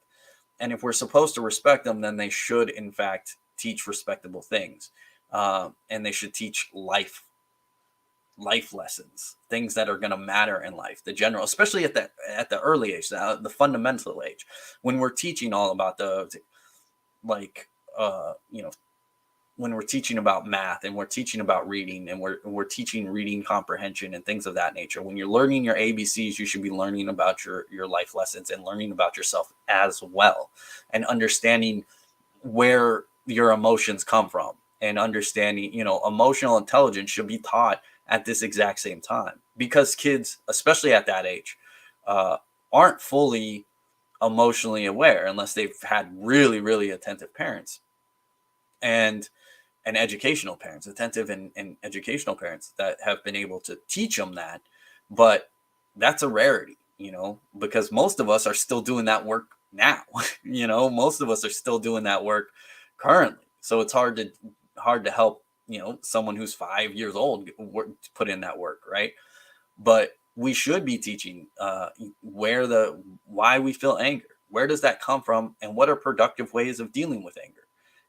And if we're supposed to respect them, then they should in fact teach respectable things, and they should teach life lessons, things that are going to matter in life, the general, especially at the early age, the fundamental age, when we're teaching all about like when we're teaching about math, and we're teaching about reading, and we're teaching reading comprehension and things of that nature. When you're learning your ABCs, you should be learning about your life lessons and learning about yourself as well, and understanding where your emotions come from, and understanding, emotional intelligence should be taught at this exact same time, because kids, especially at that age, aren't fully emotionally aware unless they've had really, really attentive parents and educational parents, attentive and educational parents that have been able to teach them that. But that's a rarity, because most of us are still doing that work now. Most of us are still doing that work currently. So it's hard to help, someone who's 5 years old put in that work, right? But we should be teaching why we feel anger. Where does that come from? And what are productive ways of dealing with anger?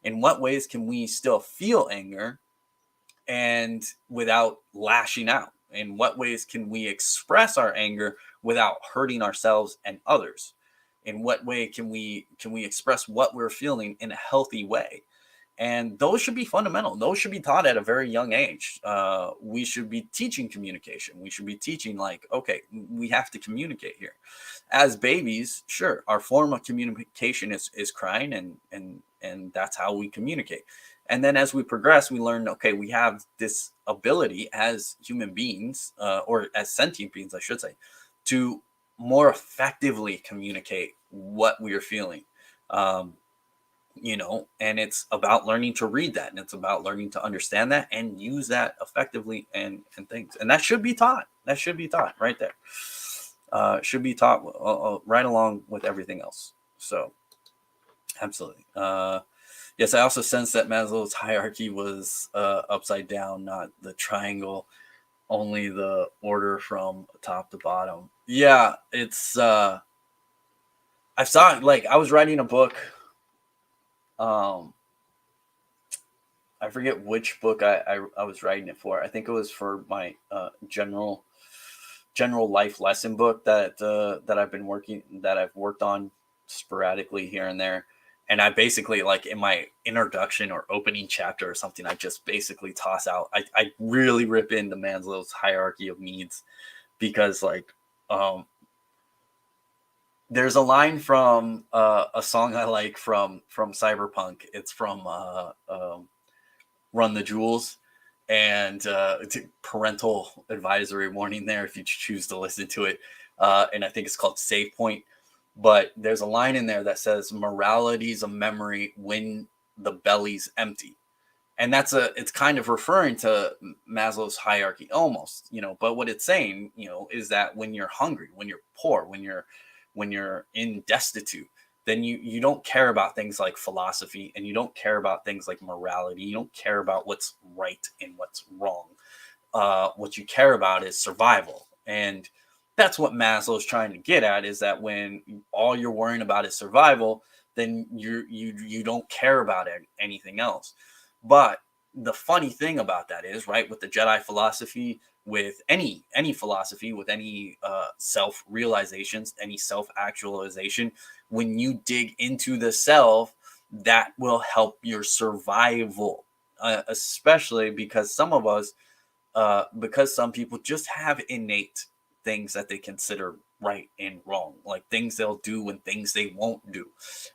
In what ways can we still feel anger and without lashing out? In what ways can we express our anger without hurting ourselves and others? In what way can we express what we're feeling in a healthy way? And those should be fundamental. Those should be taught at a very young age. We should be teaching communication. We should be teaching, like, okay, we have to communicate here. As babies, sure, our form of communication is crying, and that's how we communicate. And then as we progress, we learn, okay, we have this ability as human beings, or as sentient beings, I should say, to more effectively communicate what we are feeling. And it's about learning to read that, and it's about learning to understand that and use that effectively and things. And that should be taught. Right there. Should be taught right along with everything else. So absolutely. Yes, I also sense that Maslow's hierarchy was upside down, not the triangle, only the order from top to bottom. Yeah, it's I saw it, like I was writing a book. Um, I forget which book I was writing it for. I think it was for my general life lesson book that I've worked on sporadically here and there. And I basically, like, in my introduction or opening chapter or something, I just basically toss out. I really rip into Maslow's hierarchy of needs because, like, um, there's a line from a song I like from Cyberpunk. It's from Run the Jewels, and parental advisory warning there if you choose to listen to it. And I think it's called Save Point. But there's a line in there that says, "Morality's a memory when the belly's empty." And it's kind of referring to Maslow's hierarchy almost, but what it's saying, is that when you're hungry, when you're poor, when you're in destitute, then you don't care about things like philosophy, and you don't care about things like morality. You don't care about what's right and what's wrong. What you care about is survival. And that's what Maslow's trying to get at, is that when all you're worrying about is survival, then you don't care about anything else. But the funny thing about that is, right, with the Jedi philosophy, with any philosophy, with any self realizations, any self actualization, when you dig into the self, that will help your survival. Especially because some people just have innate things that they consider right and wrong, like things they'll do and things they won't do,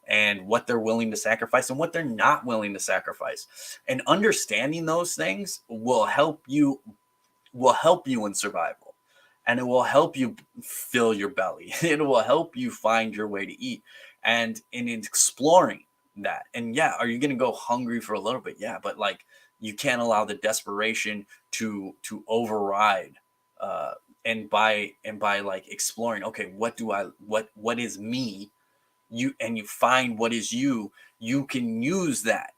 and what they're willing to sacrifice and what they're not willing to sacrifice. And understanding those things will help you in survival, and it will help you fill your belly. It will help you find your way to eat. And in exploring that, and yeah, are you going to go hungry for a little bit? Yeah, but like, you can't allow the desperation to override. uh and by like exploring, okay, what is me, you find what is you. You can use that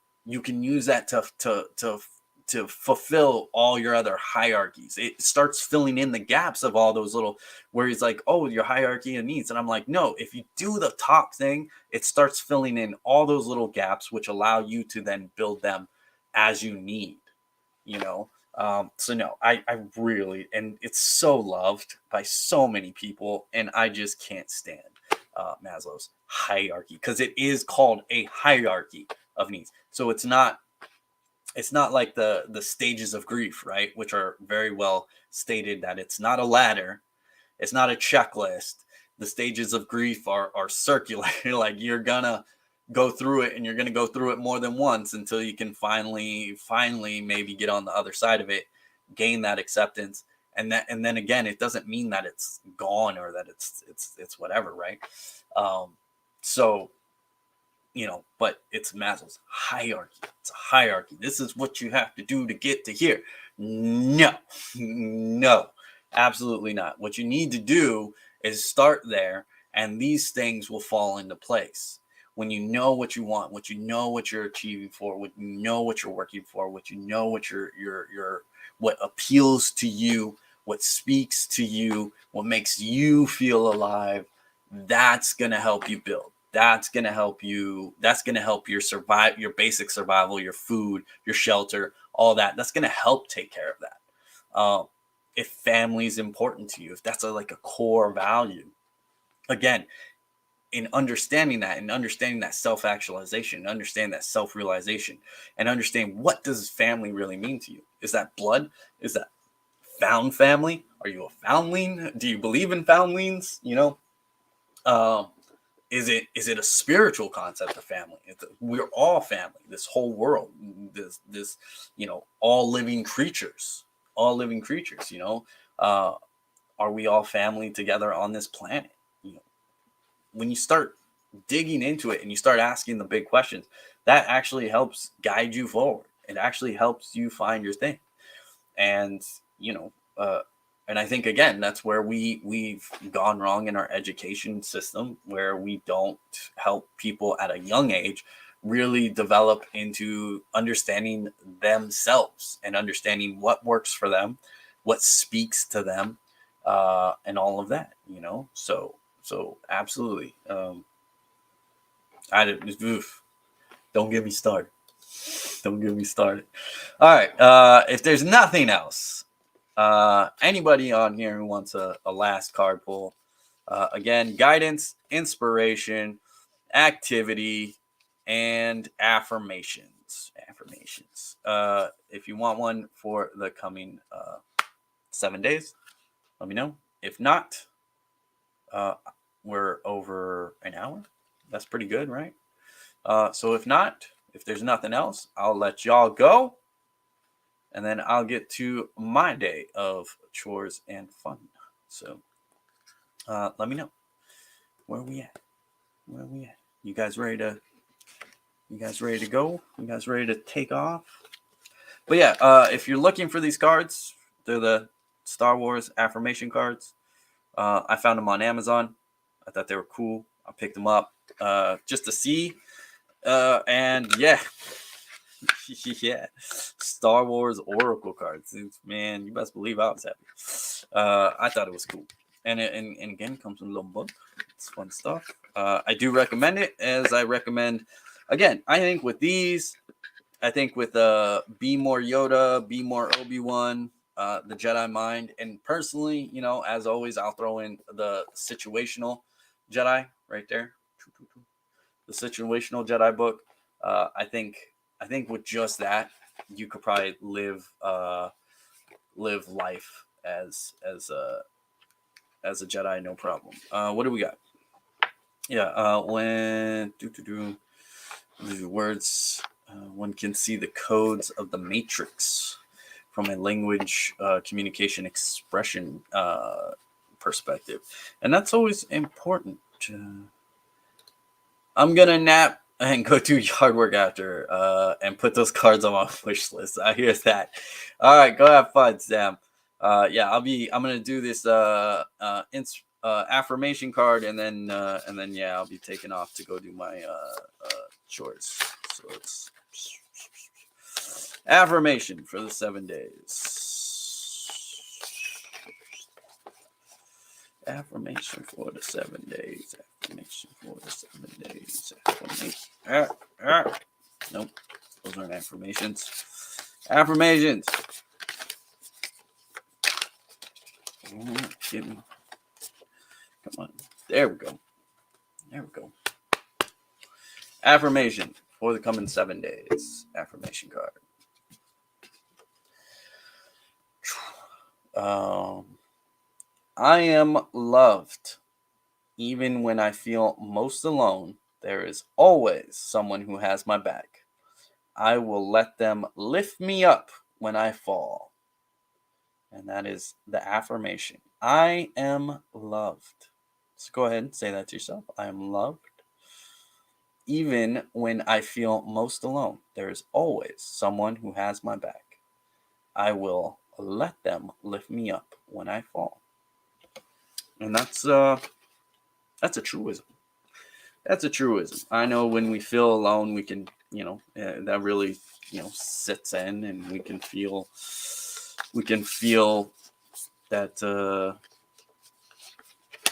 to fulfill all your other hierarchies. It starts filling in the gaps of all those little, where he's like, oh, your hierarchy of needs. And I'm like, no, if you do the top thing, it starts filling in all those little gaps, which allow you to then build them as you need, you know. So no, I really, and it's so loved by so many people, and I just can't stand Maslow's hierarchy, because it is called a hierarchy of needs. So it's not like the stages of grief, right, which are very well stated, that it's not a ladder, it's not a checklist. The stages of grief are circular. Like, you're gonna go through it, and you're gonna go through it more than once until you can finally maybe get on the other side of it, gain that acceptance. And then again, it doesn't mean that it's gone, or that it's whatever, right? So, but it's Maslow's hierarchy. It's a hierarchy. This is what you have to do to get to here. No, no, absolutely not. What you need to do is start there, and these things will fall into place. When you know what you want, what you know what you're achieving for, what you know what you're working for, what you know what what appeals to you, what speaks to you, what makes you feel alive, that's gonna help you build. That's gonna help you. That's gonna help your basic survival, your food, your shelter, all that. That's gonna help take care of that. If family is important to you, if that's like a core value, again, in understanding that, and understanding that self-actualization, understand that self-realization, and understand, what does family really mean to you? Is that blood? Is that found family? Are you a foundling? Do you believe in foundlings? Um, is it a spiritual concept of family? We're all family. This whole world, this all living creatures, all living creatures. Uh, are we all family together on this planet? You know, when you start digging into it and you start asking the big questions, that actually helps guide you forward. It actually helps you find your thing. And you know and I think, again, that's where we've gone wrong in our education system, where we don't help people at a young age really develop into understanding themselves and understanding what works for them, what speaks to them, and all of that, So absolutely. Oof, don't get me started. Don't get me started. All right. If there's nothing else, anybody on here who wants a last card pull, again, guidance, inspiration, activity, and affirmations. If you want one for the coming 7 days, let me know. If not, we're over an hour. That's pretty good, right? So if not, if there's nothing else, I'll let y'all go. And then I'll get to my day of chores and fun. So let me know. Where we at? You guys ready to go? You guys ready to take off? But yeah, if you're looking for these cards, they're the Star Wars affirmation cards. I found them on Amazon. I thought they were cool. I picked them up just to see. And yeah. Yeah, Star Wars Oracle cards. Man, you best believe I was happy. I thought it was cool. And again, it comes in a little book. It's fun stuff. I do recommend it, as I recommend, again, I think with these, Be More Yoda, Be More Obi-Wan, the Jedi Mind, and personally, as always, I'll throw in the situational Jedi right there. The situational Jedi book. I think with just that, you could probably live life as a Jedi, no problem. What do we got? Yeah, when these words, one can see the codes of the Matrix from a language, communication, expression perspective, and that's always important. I'm gonna nap and go do yard work after, and put those cards on my wish list. I hear that. All right, go have fun, Sam. Yeah, I'm gonna do this affirmation card, and then yeah, I'll be taking off to go do my chores. So it's affirmation for the 7 days. Affirmation for the 7 days. Affirmation for the 7 days. Affirmation. Nope, those aren't affirmations. Affirmations. Get me. Come on. There we go. Affirmation for the coming 7 days. Affirmation card. I am loved. Even when I feel most alone, there is always someone who has my back. I will let them lift me up when I fall. And that is the affirmation. I am loved. So go ahead and say that to yourself. I am loved. Even when I feel most alone, there is always someone who has my back. I will let them lift me up when I fall. And that's a truism. That's a truism. I know when we feel alone, we can, that really, sits in, and we can feel that.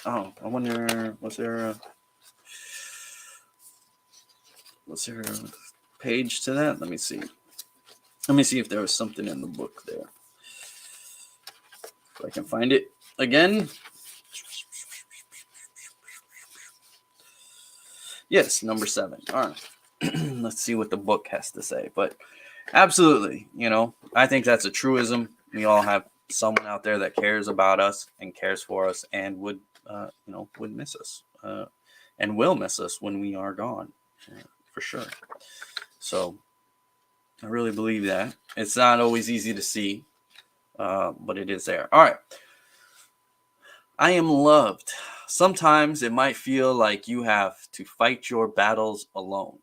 I wonder, was there a page to that? Let me see if there was something in the book there. If I can find it again. Yes, number 7. All right. Let's see what the book has to say. But absolutely, I think that's a truism. We all have someone out there that cares about us and cares for us, and would miss us, and will miss us when we are gone, for sure. So I really believe that. It's not always easy to see, but it is there. All right. I am loved. Sometimes it might feel like you have to fight your battles alone.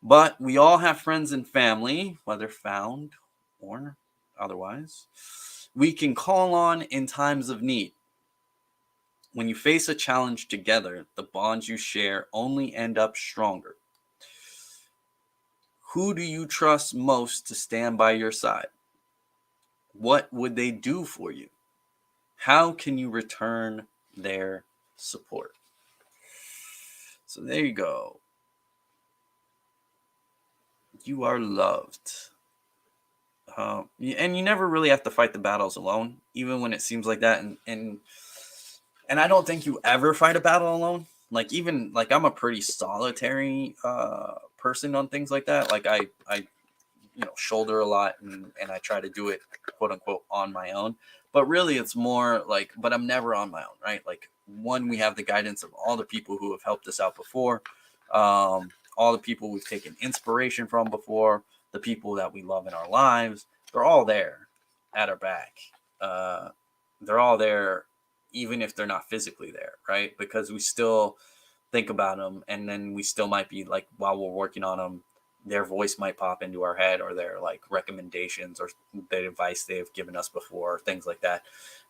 But we all have friends and family, whether found or otherwise, we can call on in times of need. When you face a challenge together, the bonds you share only end up stronger. Who do you trust most to stand by your side? What would they do for you? How can you return their support? So there you go. You are loved. And you never really have to fight the battles alone, even when it seems like that. And I don't think you ever fight a battle alone. Like, even like, I'm a pretty solitary person on things like that. Like, I shoulder a lot, and I try to do it, quote unquote, on my own. But really, it's more like, but I'm never on my own, right? Like, one, we have the guidance of all the people who have helped us out before, all the people we've taken inspiration from before, the people that we love in our lives. They're all there at our back. They're all there, even if they're not physically there, right? Because we still think about them, and then we still might be like, while we're working on them, their voice might pop into our head, or their like recommendations, or the advice they've given us before, things like that.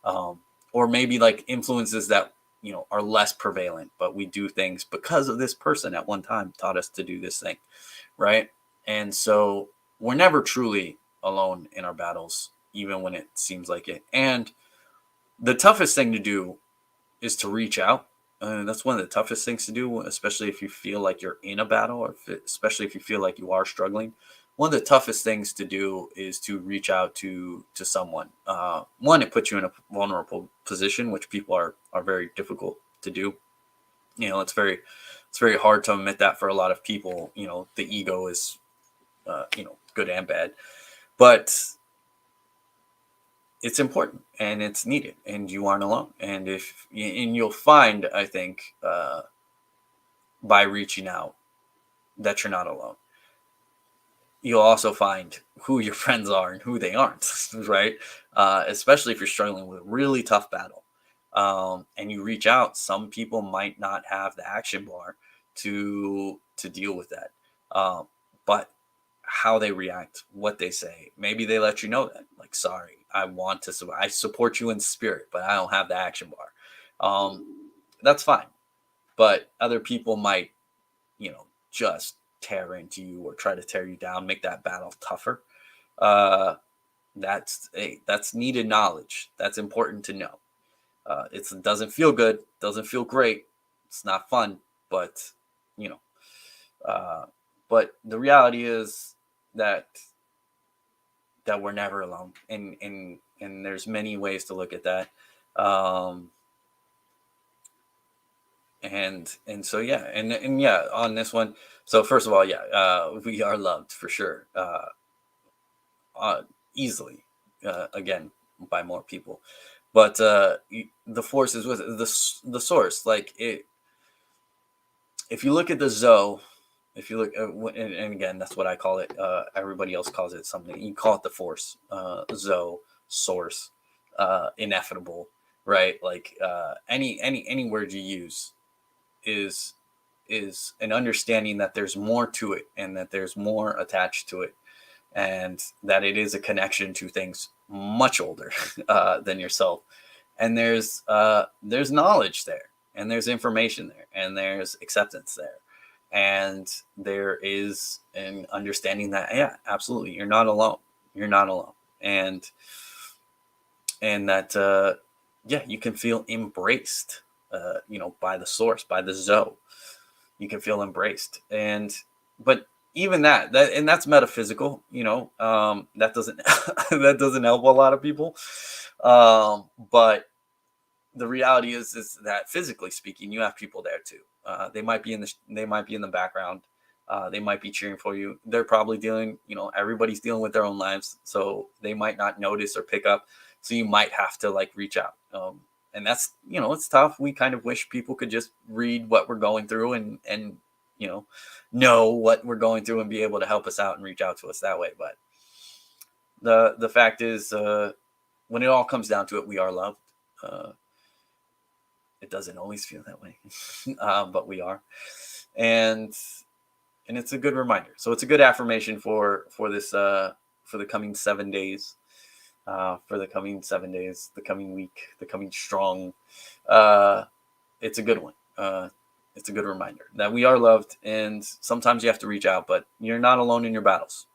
Or maybe like influences that are less prevalent, but we do things because of this person at one time taught us to do this thing, right? And so we're never truly alone in our battles, even when it seems like it. And the toughest thing to do is to reach out. That's one of the toughest things to do, especially if you feel like you're in a battle, or especially if you feel like you are struggling. One of the toughest things to do is to reach out to someone. One, it puts you in a vulnerable position, which people are very difficult to do. It's very hard to admit that for a lot of people. The ego is good and bad, but it's important and it's needed, and you aren't alone. And you'll find, I think, by reaching out, that you're not alone. You'll also find who your friends are and who they aren't, right? Especially if you're struggling with a really tough battle, and you reach out. Some people might not have the action bar to deal with that, but how they react, what they say, maybe they let you know that, like, sorry, I support you in spirit, but I don't have the action bar. That's fine. But other people might, just tear into you or try to tear you down, make that battle tougher. Uh, that's needed knowledge. That's important to know. It doesn't feel good, doesn't feel great. It's not fun, but you know. But the reality is that we're never alone, and there's many ways to look at that. Um, and so yeah, and yeah, on this one. So first of all, yeah, we are loved for sure, uh, easily, again, by more people. But the force is with the source. Like, if you look at the Zoe, if you look, and again, that's what I call it. Everybody else calls it something. You call it the force, Zoe, source, ineffable, right? Like, any word you use is an understanding that there's more to it, and that there's more attached to it, and that it is a connection to things much older than yourself. And there's knowledge there, and there's information there, and there's acceptance there, and there is an understanding that, yeah, absolutely, you're not alone. You're not alone. And that yeah, you can feel embraced, by the source, by the Zoe. You can feel embraced. But even and that's metaphysical, that doesn't that doesn't help a lot of people. But the reality is that, physically speaking, you have people there too. They might be in the background. They might be cheering for you. They're probably dealing, everybody's dealing with their own lives, so they might not notice or pick up. So you might have to, like, reach out. And that's, it's tough. We kind of wish people could just read what we're going through, and know what we're going through, and be able to help us out and reach out to us that way. But the fact is, when it all comes down to it, we are loved. It doesn't always feel that way, but we are. And it's a good reminder. So it's a good affirmation for this, for the coming 7 days, the coming week, the coming strong. It's a good one. it's a good reminder that we are loved, and sometimes you have to reach out, but you're not alone in your battles.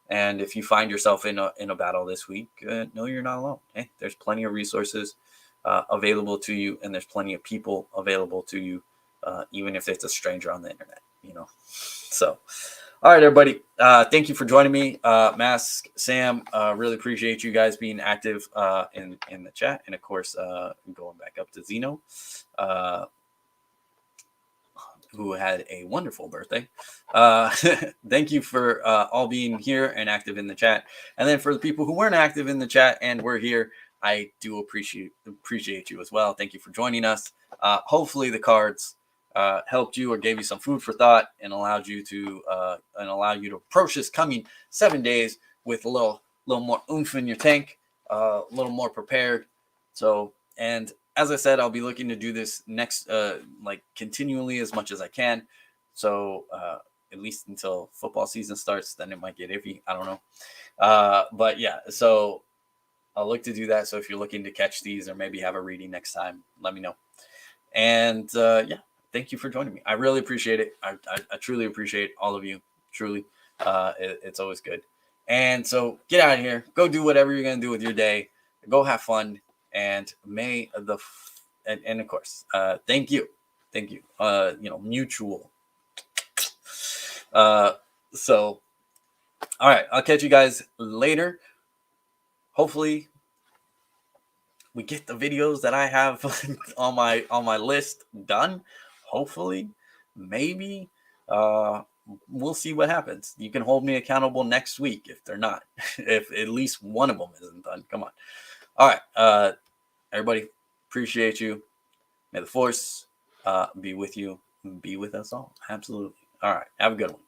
And if you find yourself in a battle this week, no, you're not alone. Hey, there's plenty of resources available to you, and there's plenty of people available to you, even if it's a stranger on the internet, you know. So, all right, everybody. Thank you for joining me, Mask, Sam. Really appreciate you guys being active in the chat, and of course, going back up to Zeno, who had a wonderful birthday. Thank you for all being here and active in the chat, and then for the people who weren't active in the chat and were here, I do appreciate you as well. Thank you for joining us. Hopefully, the cards helped you or gave you some food for thought and allowed you to allow you to approach this coming 7 days with a little more oomph in your tank, a little more prepared. So, and as I said, I'll be looking to do this next, like continually as much as I can. So at least until football season starts, then it might get iffy. I don't know. But yeah, so I'll look to do that. So if you're looking to catch these or maybe have a reading next time, let me know. And yeah, thank you for joining me. I really appreciate it. I truly appreciate all of you. Truly, it's always good. And so get out of here. Go do whatever you're going to do with your day. Go have fun. And may the and of course, thank you, mutual. So, all right, I'll catch you guys later. Hopefully, we get the videos that I have on my list done. Hopefully, maybe we'll see what happens. You can hold me accountable next week if they're not. If at least one of them isn't done. Come on. All right, everybody, appreciate you. May the force be with you, be with us all. Absolutely. All right, have a good one.